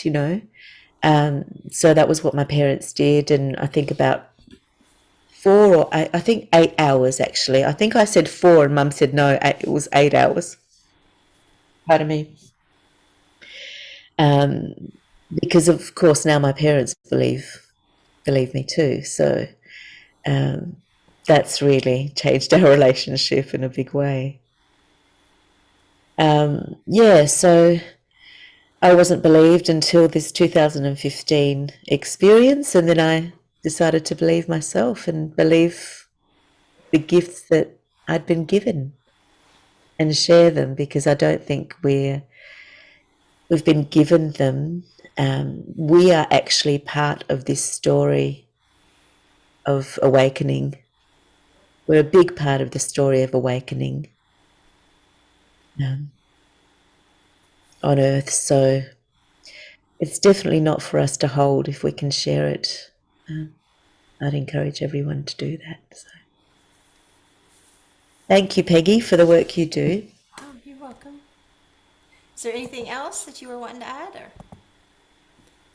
So that was what my parents did. And I think about 8 hours, actually. I think I said 4 and Mum said no, it was 8 hours. Pardon me. Because of course now my parents believe me too. So that's really changed our relationship in a big way. So I wasn't believed until this 2015 experience, and then I decided to believe myself and believe the gifts that I'd been given and share them, because I don't think we've been given them. We are actually part of this story of awakening. We're a big part of the story of awakening on Earth. So it's definitely not for us to hold. If we can share it, I'd encourage everyone to do that. So thank you, Peggy, for the work you do. oh, you're welcome. Is there anything else that you were wanting to add, or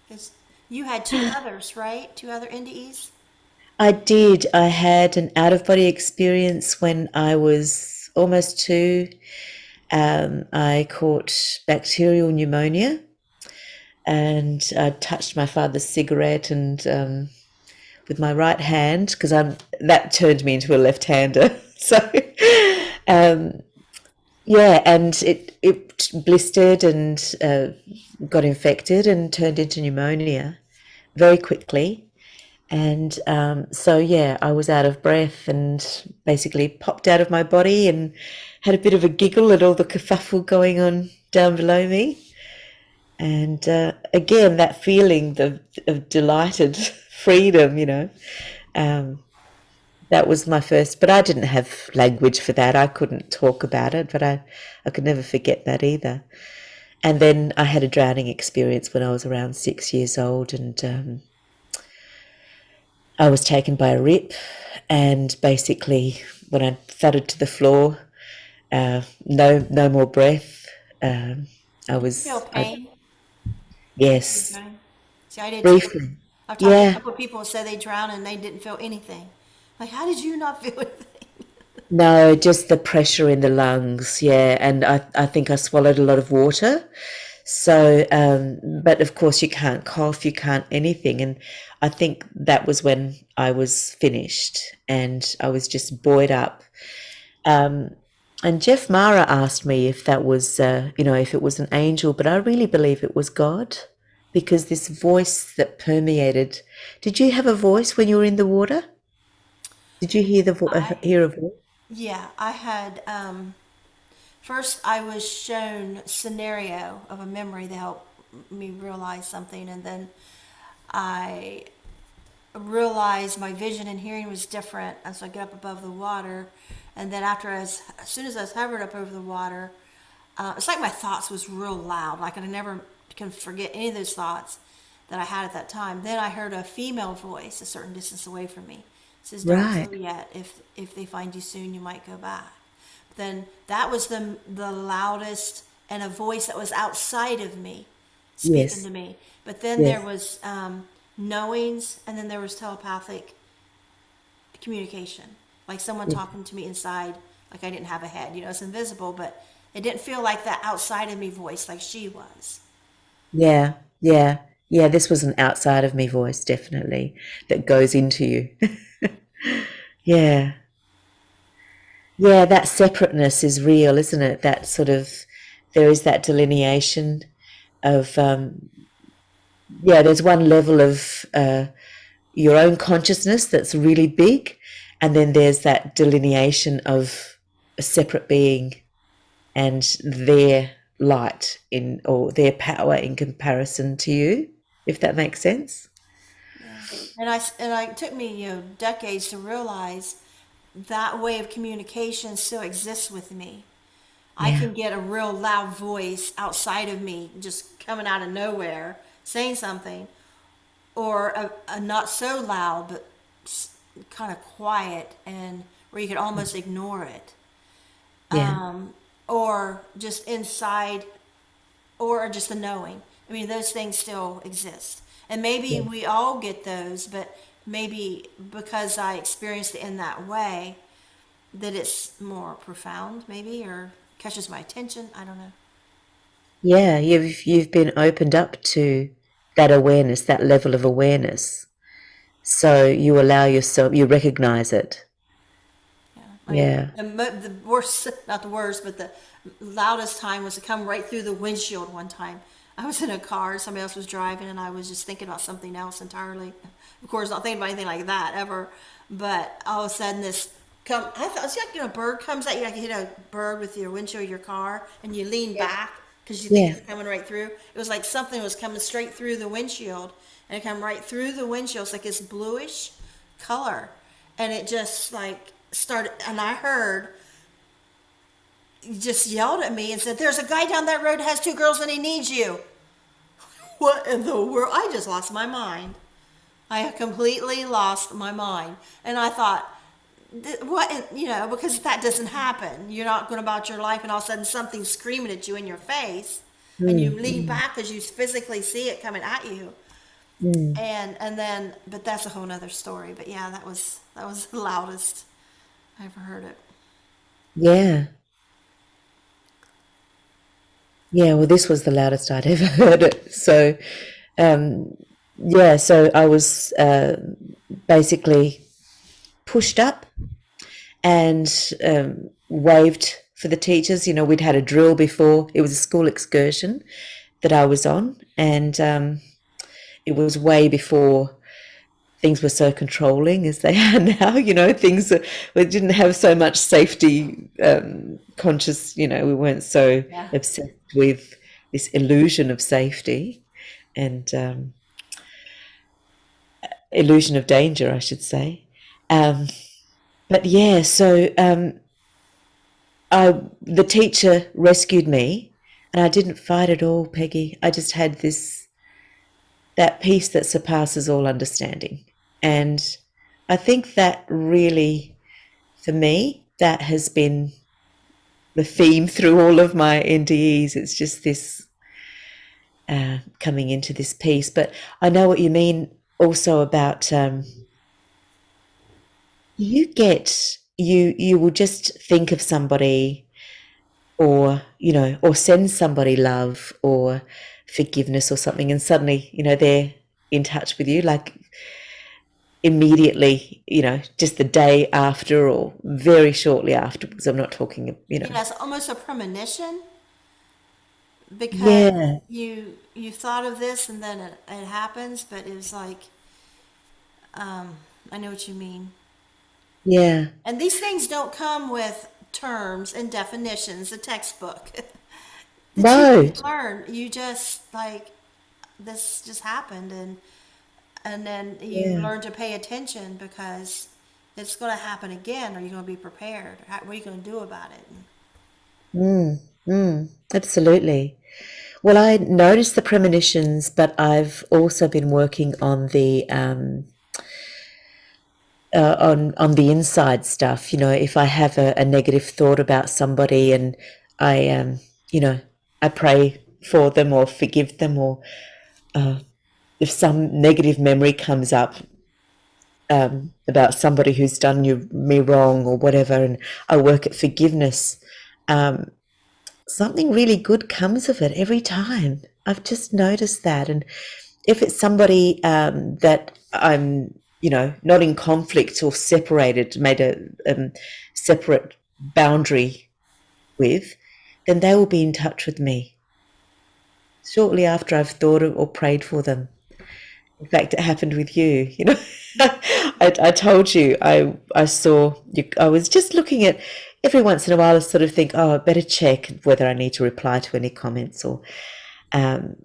because you had two others, right? Two other NDEs. I did. I had an out-of-body experience when I was almost 2. I caught bacterial pneumonia, and I touched my father's cigarette and with my right hand, because that turned me into a left-hander. So and it blistered and got infected and turned into pneumonia very quickly. And I was out of breath and basically popped out of my body and had a bit of a giggle at all the kerfuffle going on down below me. And again, that feeling of delighted freedom, that was my first. But I didn't have language for that. I couldn't talk about it, but I could never forget that either. And then I had a drowning experience when I was around 6 years old, and I was taken by a rip, and basically when I thudded to the floor, no more breath. Feel pain. Yes, Okay. See, I did too. briefly. I've talked to a Yeah, couple of people who said they drowned and they didn't feel anything. Like, how did you not feel anything? no, just the pressure in the lungs. Yeah, and I think I swallowed a lot of water. So, but of course, you can't cough, you can't anything. And I think that was when I was finished and I was just buoyed up. Um, and Jeff Mara asked me if that was, if it was an angel, but I really believe it was God because this voice that permeated. Did you have a voice when you were in the water? Did you hear I hear a voice? Yeah, I had first I was shown scenario of a memory that helped me realize something, and then I realized my vision and hearing was different as I get up above the water. And then as soon as I was hovered up over the water, it's like my thoughts was real loud. Like I never can forget any of those thoughts that I had at that time. Then I heard a female voice a certain distance away from me. It says, "Don't go Right. yet. If they find you soon, you might go back." Then that was the loudest, and a voice that was outside of me speaking Yes. to me. But then there Yes. was knowings, and then there was telepathic communication, like someone Yes. talking to me inside, like I didn't have a head. It's invisible, but it didn't feel like that outside of me voice, like she was. Yeah. Yeah. Yeah. This was an outside of me voice, definitely, that goes into you. Yeah. Yeah. That separateness is real, isn't it? That sort of, there is that delineation of, yeah, there's one level of your own consciousness that's really big. And then there's that delineation of a separate being and their light in or their power in comparison to you, if that makes sense. Yeah. And it took me, decades to realize that way of communication still exists with me. I Yeah. can get a real loud voice outside of me just coming out of nowhere saying something, or a not so loud but kind of quiet and where you could almost ignore it, Yeah. or just inside, or just a knowing. I mean, those things still exist. And maybe Yeah. we all get those, but maybe because I experienced it in that way, that it's more profound, maybe, or catches my attention. I don't know. Yeah. You've been opened up to that awareness, that level of awareness. So you allow yourself, you recognize it. Yeah. I mean, Yeah. the worst, not the worst, but the loudest time was to come right through the windshield one time. I was in a car, somebody else was driving, and I was just thinking about something else entirely. Of course, not thinking about anything like that ever. But all of a sudden, I thought it's like, a bird comes at you, like you hit a bird with your windshield of your car, and you lean back because you think Yeah. it's coming right through. It was like something was coming straight through the windshield, and it come right through the windshield. It's like this bluish color, and it just like started, and I heard, he just yelled at me and said, "There's a guy down that road has two girls and he needs you." What in the world? I just lost my mind. I completely lost my mind. And I thought, what, because that doesn't happen. You're not going about your life and all of a sudden something's screaming at you in your face and you Mm, lean mm, back because you physically see it coming at you. mm. And then, but that's a whole nother story. But yeah, that was the loudest I ever heard it. Yeah. Yeah. Well, this was the loudest I'd ever heard it. So, um, yeah. So I was basically pushed up and waved for the teachers. We'd had a drill before. It was a school excursion that I was on, and it was way before things were so controlling as they are now. Things we didn't have so much safety conscious. We weren't so Yeah. obsessed with this illusion of safety and illusion of danger, I should say. Um, but yeah, so the teacher rescued me, and I didn't fight at all, Peggy. I just had that peace that surpasses all understanding, and I think that really, for me, that has been the theme through all of my NDEs. It's just this coming into this peace. But I know what you mean also about you will just think of somebody or, or send somebody love or forgiveness or something, and suddenly, they're in touch with you, like immediately, just the day after or very shortly afterwards. I'm not talking. It's almost a premonition because Yeah, you thought of this and then it happens, but it was like, I know what you mean. yeah, And these things don't come with terms and definitions, a textbook that you no, learn. You just like this just happened, and then you yeah, learn to pay attention because it's going to happen again. Are you going to be prepared? What are you going to do about it? absolutely. Well, I noticed the premonitions, but I've also been working on the on the inside stuff. If I have a negative thought about somebody, and I you know I pray for them or forgive them, or if some negative memory comes up about somebody who's done me wrong or whatever, and I work at forgiveness, something really good comes of it every time. I've just noticed that. And if it's somebody that I'm, not in conflict or separated, made a separate boundary with, then they will be in touch with me shortly after I've thought of or prayed for them. In fact, it happened with you. I told you I saw you. I was just looking at every once in a while. I sort of think, oh, I better check whether I need to reply to any comments or, um,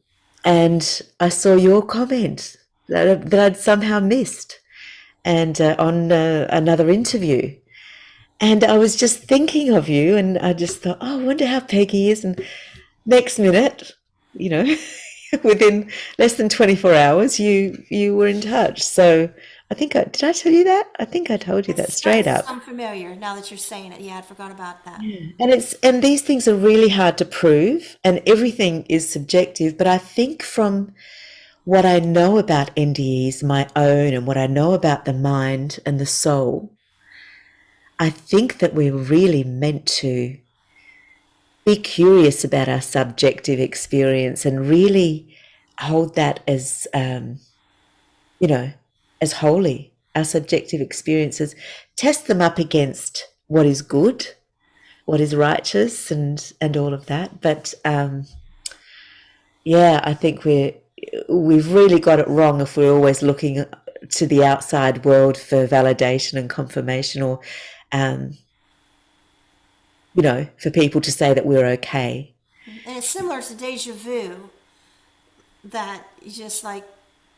and I saw your comment that I'd somehow missed, and on another interview. And I was just thinking of you, and I just thought, oh, I wonder how Peggy is. And next minute, you know, within less than 24 hours, you were in touch. So I think did I tell you that? I think I told you that It's straight starting to up. sound familiar now that you're saying it. Yeah, I forgot about that. And these things are really hard to prove, and everything is subjective. But I think from what I know about NDEs, my own, and what I know about the mind and the soul, I think that we're really meant to be curious about our subjective experience and really hold that as, you know, as holy, our subjective experiences, test them up against what is good, what is righteous, and all of that. But yeah, I think we've really got it wrong if we're always looking to the outside world for validation and confirmation, or um, for people to say that we're okay. And it's similar to deja vu that you just like,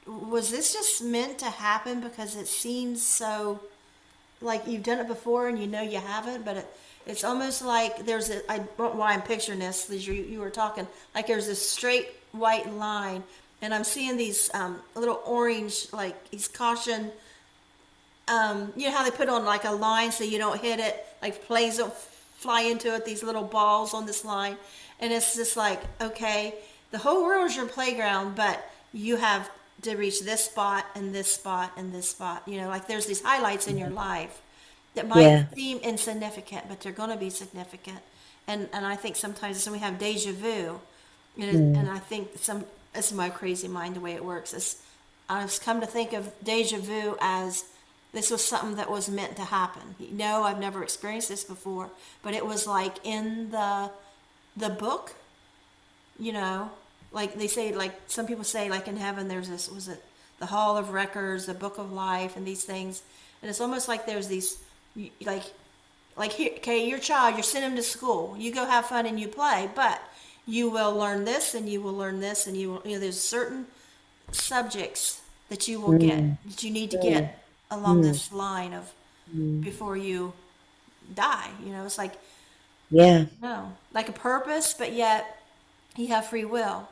was this just meant to happen because it seems so like you've done it before and you know you haven't, but it's almost like there's a, I don't know why I'm picturing this as you were talking, like there's this straight white line, and I'm seeing these little orange, like these caution, you know how they put on like a line so you don't hit it, like planes don't fly into it, these little balls on this line. And it's just like, okay, the whole world is your playground, but you have to reach this spot and this spot and this spot. Like there's these highlights in your life that might Yeah. seem insignificant, but they're going to be significant. And I think sometimes when we have deja vu, and I think it's my crazy mind the way it works. I've come to think of deja vu as this was something that was meant to happen. No, I've never experienced this before, but it was like in the book, you know, like they say, like some people say, like in heaven, there's this, was it the Hall of Records, the Book of Life, and these things, and it's almost like there's these, like, here, okay, your child, you're sending him to school, you go have fun and you play, but you will learn this, and you will learn this, and you will, there's certain subjects that you will get, Mm, that you need to mm, get along mm, this line of mm. before you die. It's like, Yeah. no, like a purpose, but yet you have free will.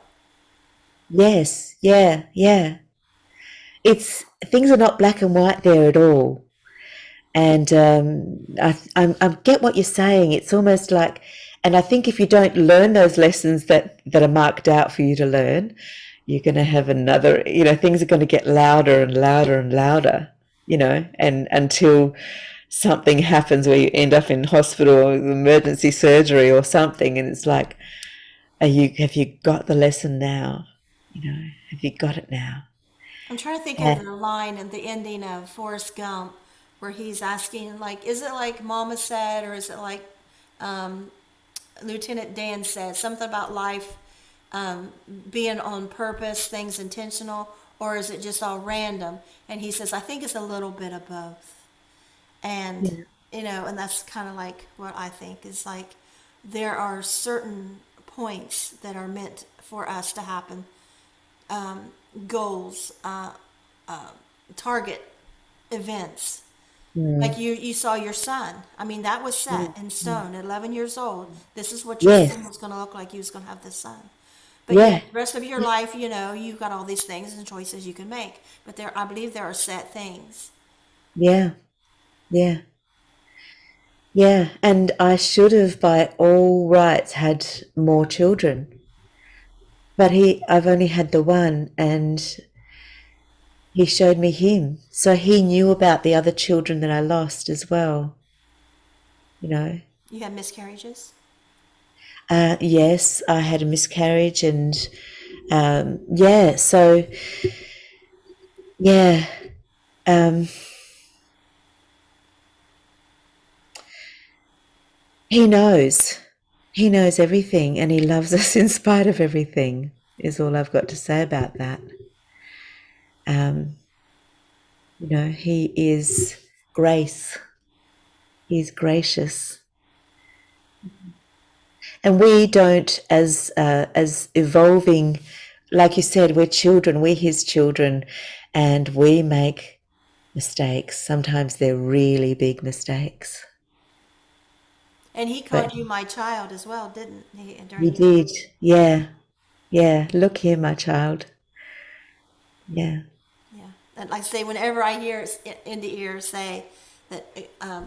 Yes. Yeah. Yeah. It's things are not black and white there at all. And I get what you're saying. It's almost like, and I think if you don't learn those lessons that are marked out for you to learn, you're going to have another. Things are going to get louder and louder and louder. And until something happens where you end up in hospital or emergency surgery or something, and it's like, have you got the lesson now? Have you got it now? I'm trying to think of Yeah. the line in the ending of Forrest Gump where he's asking, like, is it like Mama said, or is it like Lieutenant Dan said, something about life being on purpose, things intentional, or is it just all random? And he says, I think it's a little bit of both. And, Yeah. and that's kind of like what I think is like there are certain points that are meant for us to happen, goals, target events. Like Mm. you saw your son. I mean, that was set in Mm. stone. At 11 years old, this is what your son Yes. was going to look like. You was going to have this son. But yet, Yeah. the rest of your life, you've got all these things and choices you can make. But I believe there are set things. Yeah. Yeah. Yeah. And I should have, by all rights, had more children. But I've only had the one, and he showed me him. So he knew about the other children that I lost as well, you know. You have miscarriages. Yes, I had a miscarriage, and yeah, so yeah, um, he knows. He knows everything, and he loves us in spite of everything, is all I've got to say about that. Um, he is grace. He's gracious. And we don't, as evolving, like you said, we're children, we're his children, and we make mistakes. Sometimes they're really big mistakes. And he But called you my child as well, didn't he? he During your did. Yeah. Yeah. Look here, my child. Yeah. Yeah. And like I say, whenever I hear in the ear say that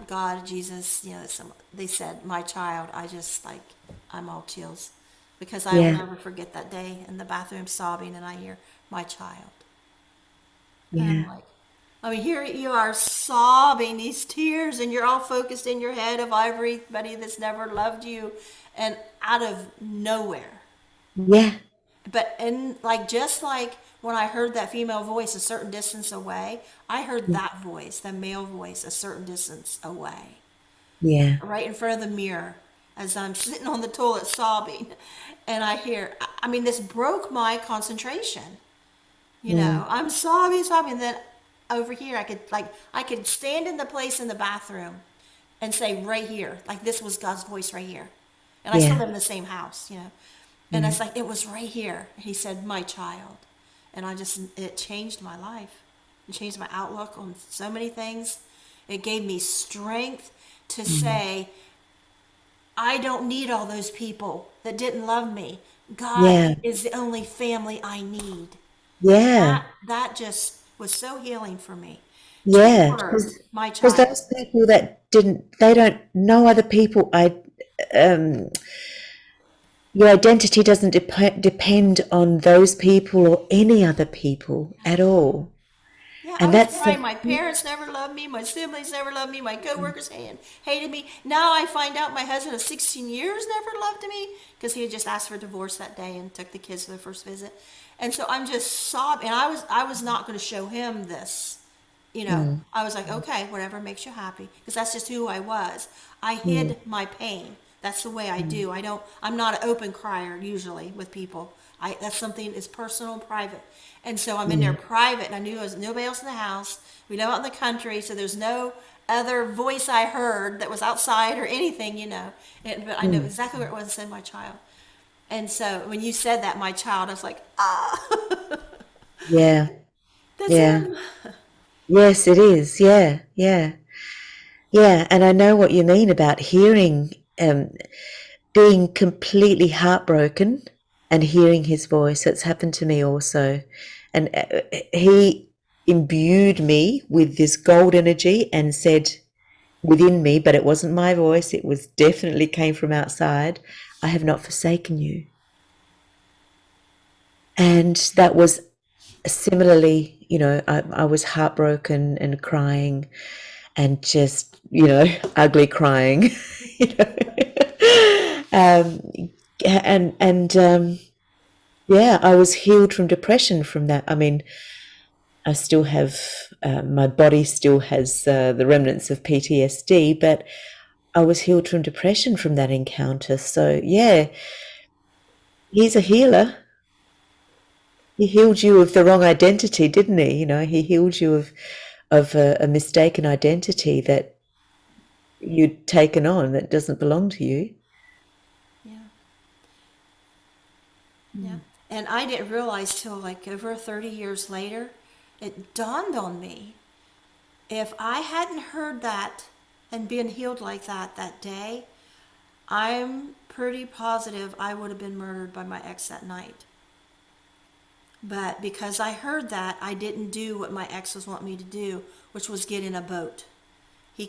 God, Jesus, they said, my child, I just like, I'm all chills because I will Yeah. never forget that day in the bathroom sobbing and I hear my child. And I'm Yeah. like, I mean, here you are sobbing these tears and you're all focused in your head of everybody that's never loved you and out of nowhere. Yeah. But and like just like when I heard that female voice a certain distance away, I heard that voice, the male voice, a certain distance away, Yeah. right in front of the mirror as I'm sitting on the toilet sobbing. And I hear, I mean, this broke my concentration. Mm. I'm sobbing, sobbing. And then over here, I could stand in the place in the bathroom and say, right here, like this was God's voice right here. And I still Yeah. live in the same house. And it's Mm. like, it was right here. He said, my child. And it changed my life. It changed my outlook on so many things. It gave me strength to Mm. say, I don't need all those people that didn't love me. God Yeah. is the only family I need. And Yeah. that just was so healing for me. Two Yeah. words, my Because child. those people that they don't know other people. Um, your identity doesn't depend on those people or any other people at all. Yeah, I And was that's crying. the, My parents never loved me. My siblings never loved me. My coworkers hated me. Now I find out my husband of 16 years never loved me because he had just asked for a divorce that day and took the kids for their first visit. And so I'm just sobbing. And I was not going to show him this. mm, I was like, okay, whatever makes you happy, because that's just who I was. I mm, hid my pain. That's the way I mm, do. I'm not an open crier usually with people. That's something is personal and private. And so I'm in there mm, private, and I knew there was nobody else in the house. We live out in the country, so there's no other voice I heard that was outside or anything. But I know mm. exactly where it was and said my child. And so when you said that, my child, I was like, ah, Yeah. that's Yeah. him. Yes, it is. Yeah. Yeah. Yeah. And I know what you mean about hearing, being completely heartbroken and hearing his voice. It's happened to me also. And he imbued me with this gold energy and said within me, but it wasn't my voice. It was definitely came from outside. I have not forsaken you. And that was similarly, I was heartbroken and crying. and just, ugly crying, you know. And yeah, I was healed from depression from that. I mean, I still have, my body still has the remnants of PTSD, but I was healed from depression from that encounter. So, yeah, he's a healer. He healed you of the wrong identity, didn't he? He healed you of a mistaken identity that you'd taken on that doesn't belong to you. Yeah. Yeah. And I didn't realize till like over 30 years later, it dawned on me. If I hadn't heard that and been healed like that day, I'm pretty positive I would have been murdered by my ex that night. But because I heard that, I didn't do what my ex was wanting me to do, which was get in a boat. He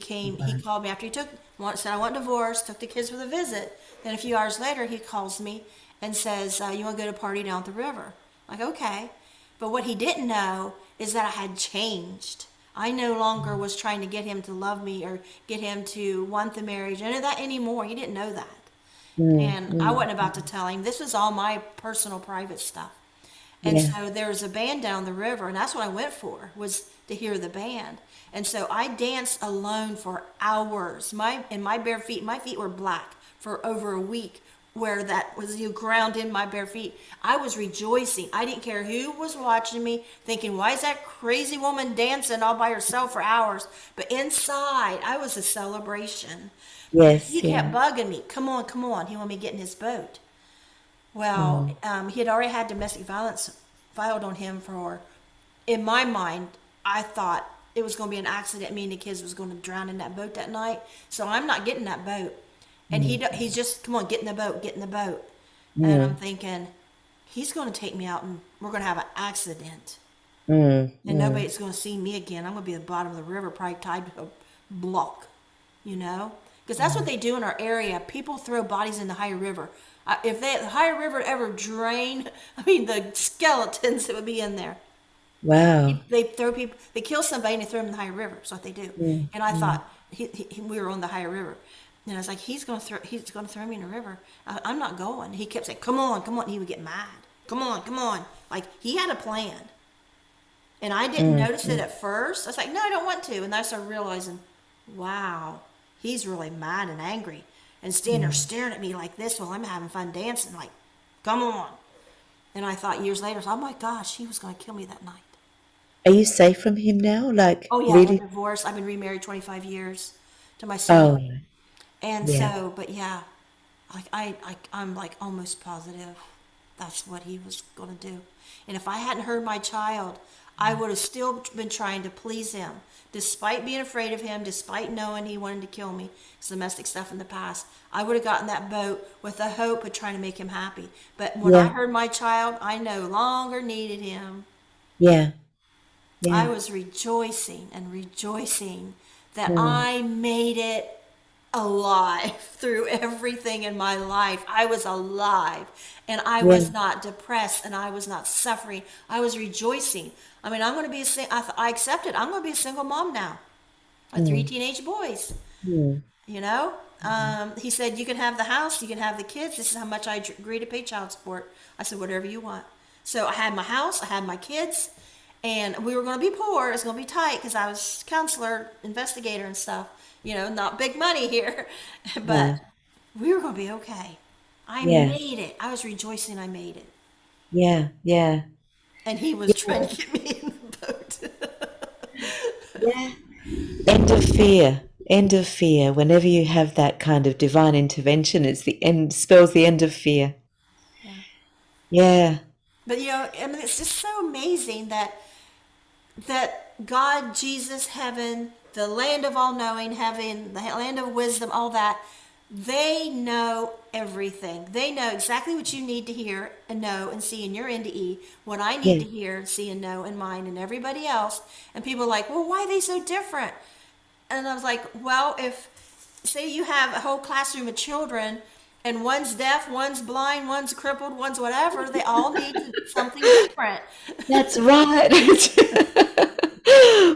called me after said I want a divorce, took the kids for the visit. Then a few hours later, he calls me and says, you want to go to a party down at the river? Like, okay. But what he didn't know is that I had changed. I no longer was trying to get him to love me or get him to want the marriage. I know that anymore. He didn't know that. Mm, And I mm, wasn't about to tell him. This was all my personal private stuff. And yeah, so there was a band down the river, and that's what I went for, was to hear the band. And so I danced alone for hours. My bare feet, my feet were black for over a week, where that was ground in my bare feet. I was rejoicing. I didn't care who was watching me, thinking, why is that crazy woman dancing all by herself for hours? But inside, I was a celebration. But he yes, kept yeah. bugging me. Come on, come on. He wanted me to get in his boat. Well, Mm, he had already had domestic violence filed on him for, in my mind, I thought it was going to be an accident. Me and the kids was going to drown in that boat that night. So I'm not getting that boat. And mm, he's just, come on, get in the boat, get in the boat. And I'm mm, thinking, he's going to take me out and we're going to have an accident. mm, And mm. nobody's going to see me again. I'm going to be at the bottom of the river, probably tied to a block, you know? Because that's what they do in our area. People throw bodies in the higher river. If the higher river ever drained, I mean, the skeletons that would be in there. Wow. They throw people, they kill somebody and they throw them in the higher river. That's what they do. Mm, And I mm. thought we were on the higher river, and I was like, he's going to throw me in the river. I'm not going. He kept saying, come on, come on. And he would get mad. Come on, come on. Like he had a plan, and I didn't Mm, notice it mm, at first. I was like, no, I don't want to. And then I started realizing, wow, he's really mad and angry, and standing there mm. staring at me like this while I'm having fun dancing. Like, come on. And I thought years later, oh my gosh, he was going to kill me that night. Are you safe from him now? Like, Oh yeah, we're really? divorced. I've been remarried 25 years to my Oh, soulmate. And yeah. so, but yeah, like I'm like almost positive that's what he was going to do. And if I hadn't heard my child, I would have still been trying to please him, despite being afraid of him, despite knowing he wanted to kill me. It's domestic stuff in the past. I would have gotten that boat with the hope of trying to make him happy. But when I Yeah. heard my child, I no longer needed him. Yeah. I Yeah. was rejoicing and rejoicing that Mm, I made it alive through everything in my life. I was alive and I yeah. was not depressed and I was not suffering. I was rejoicing. I mean, I'm going to be I accepted. I'm going to be a single mom now. I have three Mm, teenage boys, mm. you know? He said, you can have the house, you can have the kids. This is how much I agree to pay child support. I said, whatever you want. So I had my house, I had my kids, and we were going to be poor. It was going to be tight because I was counselor, investigator, and stuff. You know, not big money here, but Yeah. we were going to be okay. I Yeah. made it. I was rejoicing I made it. Yeah. Yeah. And he was Yeah. trying to get me in the boat. Yeah. End of fear. End of fear. Whenever you have that kind of divine intervention, it's the end, spells the end of fear. Yeah. Yeah. But you know, I mean, it's just so amazing that God, Jesus, heaven, the land of all knowing, heaven, the land of wisdom, all that, they know everything. They know exactly what you need to hear and know and see in your NDE, what I need Yeah. to hear, see, and know in mine and everybody else. And people are like, well, why are they so different? And I was like, well, if, say, you have a whole classroom of children and one's deaf, one's blind, one's crippled, one's whatever, they all need something different. That's right.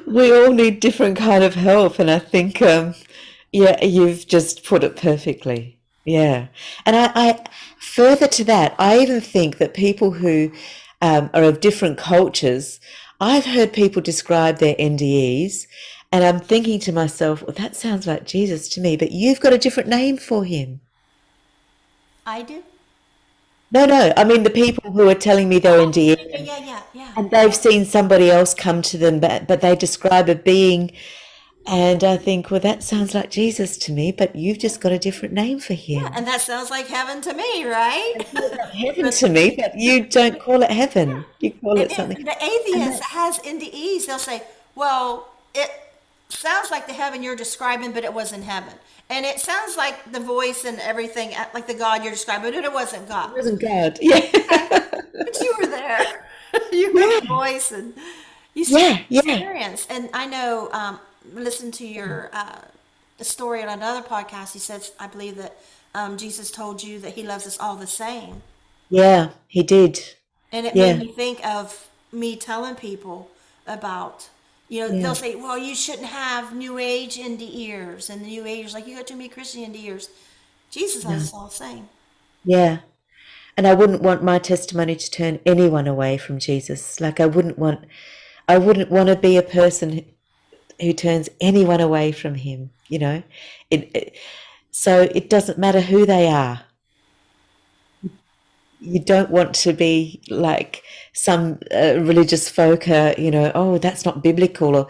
We all need different kind of help, and I think, yeah, you've just put it perfectly. Yeah, and I further to that, I even think that people who are of different cultures, I've heard people describe their NDEs, and I'm thinking to myself, well, that sounds like Jesus to me, but you've got a different name for him. I do. No, no, I mean the people who are telling me they're NDE, Yeah, yeah, yeah, yeah. and they've seen somebody else come to them, but they describe a being. And I think, well, that sounds like Jesus to me, but you've just got a different name for Yeah, him. and that sounds like heaven to me, right? It sounds like heaven But to me, but you don't call it heaven. You call and it something. the And atheist that, has NDEs. They'll say, "Well, it sounds like the heaven you're describing, but it wasn't heaven, and it sounds like the voice and everything, like the God you're describing, but it wasn't God." it wasn't God. Yeah. But you were there. You heard the Yeah. voice, and you saw Yeah. the Yeah. experience. And I know, listen to your story on another podcast. He says, I believe that Jesus told you that he loves us all the same. Yeah. He did. And it made Yeah. me think of me telling people about, they'll Yeah. say, well, you shouldn't have New Age into ears. And the New Agers, like, you got too many Christian into ears. Jesus loves No. us all the same. Yeah. And I wouldn't want my testimony to turn anyone away from Jesus. Like I wouldn't want to be a person who turns anyone away from him, you know. So it doesn't matter who they are. You don't want to be like some religious folk oh, that's not biblical, or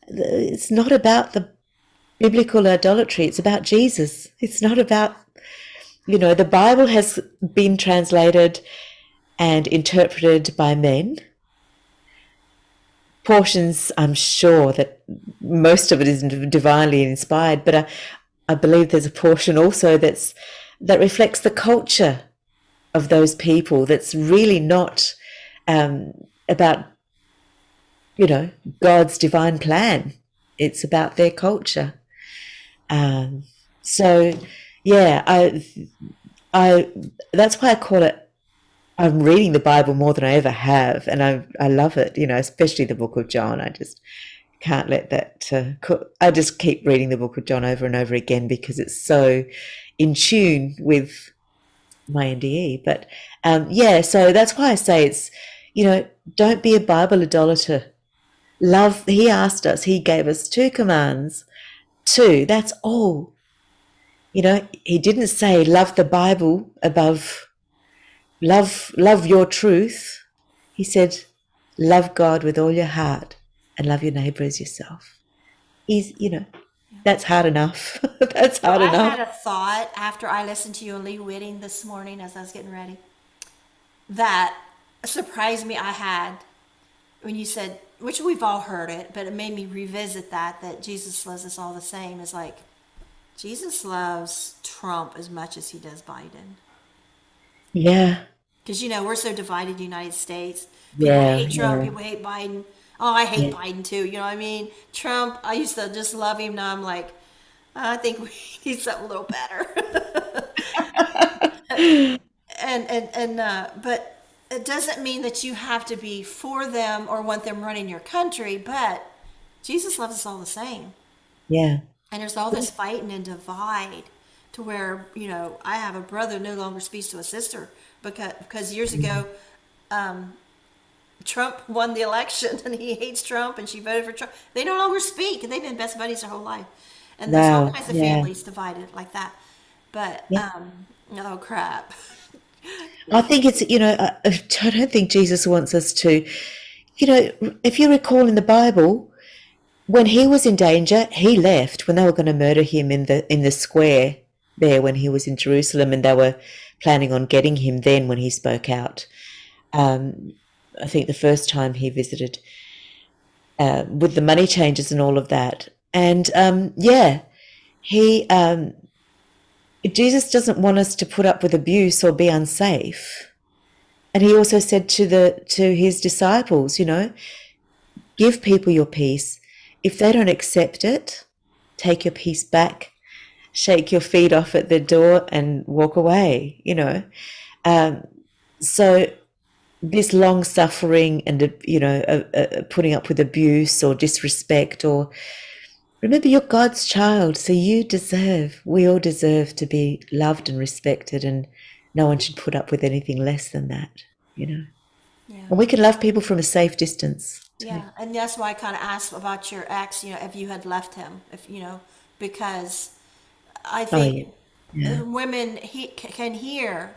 it's not about the biblical idolatry. It's about Jesus. It's not about, the Bible has been translated and interpreted by men. Portions, I'm sure that most of it is divinely inspired, but I believe there's a portion also that reflects the culture of those people. That's really not about God's divine plan. It's about their culture. Um, so yeah, I that's why I call it. I'm reading the Bible more than I ever have, and I love it. Especially the Book of John. I just can't let that. I just keep reading the Book of John over and over again because it's so in tune with my NDE. But yeah, so that's why I say it's, don't be a Bible idolater. Love, he asked us, he gave us two commands. Two, that's all. He didn't say love the Bible above love your truth. He said love God with all your heart and love your neighbor as yourself. He's, that's hard enough. That's So hard I enough. had a thought after I listened to you and Lee Whitting this morning as I was getting ready that surprised me. I had when you said, which we've all heard it, but it made me revisit that Jesus loves us all the same. Is like Jesus loves Trump as much as he does Biden. Yeah. Because we're so divided in the United States. People Yeah. hate Trump, Yeah. people hate Biden. Oh, I hate Yeah. Biden too. You know what I mean? Trump, I used to just love him. Now I'm like, I think we need something a little better. But it doesn't mean that you have to be for them or want them running your country. But Jesus loves us all the same. Yeah. And there's all this fighting and divide to where, I have a brother no longer speaks to a sister because years ago, Trump won the election and he hates Trump and she voted for Trump. They no longer speak and they've been best buddies their whole life. And there's all Wow. kinds of Yeah. families divided like that. But, Yeah. oh crap. I think it's, I don't think Jesus wants us to, if you recall in the Bible, when he was in danger, he left when they were going to murder him in the square there when he was in Jerusalem, and they were planning on getting him then when he spoke out. Um, I think the first time he visited with the money changers and all of that. And yeah, he Jesus doesn't want us to put up with abuse or be unsafe. And he also said to his disciples, give people your peace. If they don't accept it, take your peace back, shake your feet off at the door and walk away, Um, so this long suffering and putting up with abuse or disrespect, or remember, you're God's child, so we all deserve to be loved and respected, and no one should put up with anything less than that. Yeah. And we can love people from a safe distance too. Yeah, and that's why I kind of asked about your ex, if you had left him, because I Oh think yeah, yeah. women can hear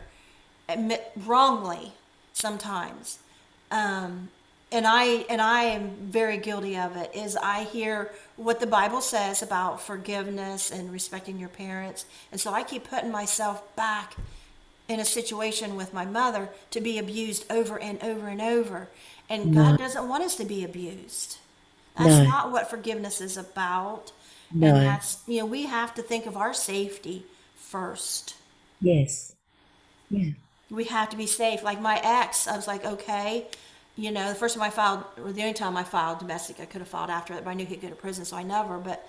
wrongly sometimes. And I am very guilty of it, is I hear what the Bible says about forgiveness and respecting your parents. And so I keep putting myself back in a situation with my mother to be abused over and over and over. And God No, doesn't want us to be abused. That's no, not what forgiveness is about. And no. we have to think of our safety first. Yes, yeah. We have to be safe. Like my ex, I was like, okay, the first time I filed, or the only time I filed domestic, I could have filed after that, but I knew he'd go to prison, so I never. But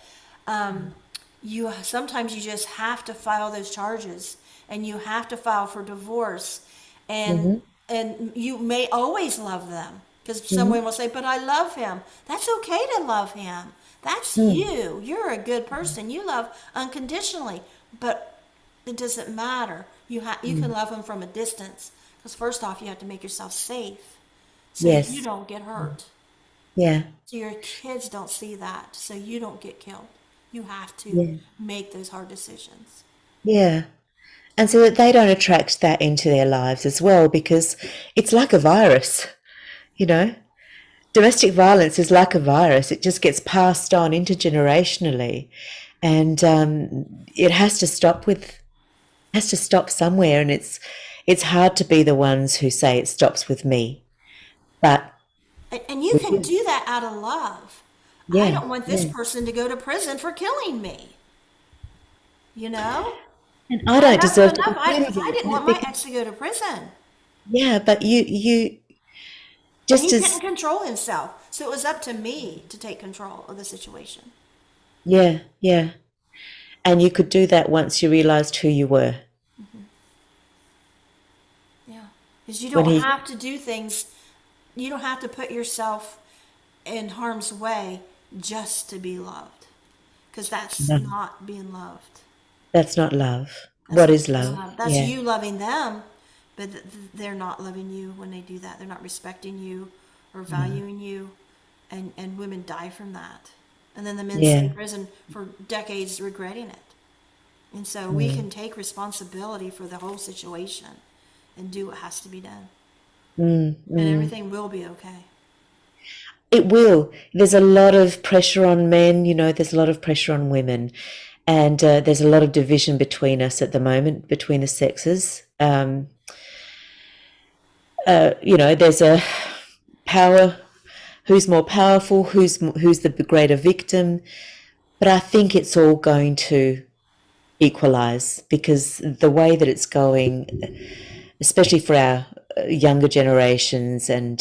you sometimes you just have to file those charges, and you have to file for divorce, and Mm-hmm. and you may always love them because Mm-hmm. someone will say, "But I love him." That's okay to love him. That's Mm. you. You're a good person. You love unconditionally, but it doesn't matter. You can Mm. love him from a distance because first off, you have to make yourself safe so you Yes, don't get hurt. yeah, So your kids don't see that, so you don't get killed. You have to yeah, make those hard decisions. yeah. And so that they don't attract that into their lives as well, because it's like a virus, you know. Domestic violence is like a virus. It just gets passed on intergenerationally, and it has to stop somewhere. And it's hard to be the ones who say it stops with me, but And you we can do. do that out of love. I Yeah, don't want this yeah. person to go to prison for killing me. You know? And I don't Enough is deserve to enough. be treated I like didn't that want my because, ex to go to prison. yeah, but you And just he couldn't as, control himself. So it was up to me to take control of the situation. yeah, yeah. And you could do that once you realized who you were. Yeah. Because you When don't he, have to do things, you don't have to put yourself in harm's way just to be loved. Because that's no, not being loved. that's not love. That's What not is being love? loved. That's Yeah. you loving them, but they're not loving you when they do that. They're not respecting you or No. valuing you. And women die from that. And then the men stay in Yeah. prison for decades regretting it. And so we Mm. can take responsibility for the whole situation and do what has to be done. Mm. And Mm. everything will be okay. It will. There's a lot of pressure on men, there's a lot of pressure on women. And there's a lot of division between us at the moment, between the sexes. There's a power, who's more powerful, who's the greater victim. But I think it's all going to equalize, because the way that it's going, especially for our younger generations, and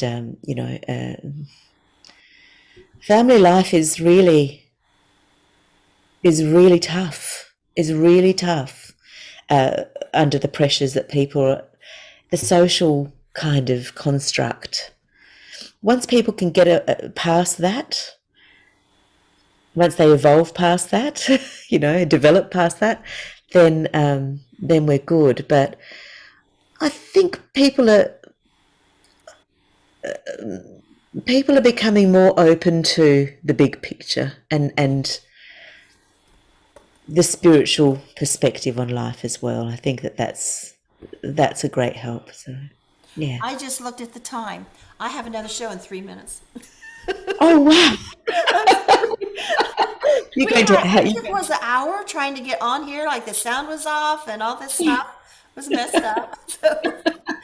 family life is really tough. Is really tough under the pressures that the social kind of construct. Once people can get past that, once they evolve past that, develop past that, then we're good. But I think people are becoming more open to the big picture, and the spiritual perspective on life as well. I think that's a great help. So, yeah. I just looked at the time. I have another show in 3 minutes. Oh wow! I'm sorry. You're We going to had, ha- it you took was an hour trying to get on here. Like the sound was off and all this stuff was messed up. So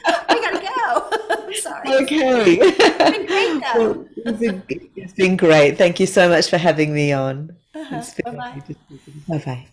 I gotta go. I'm sorry. Okay. It's been great though. Well, it's been great. Thank you so much for having me on. It's been Bye bye. lovely to speak. Bye bye.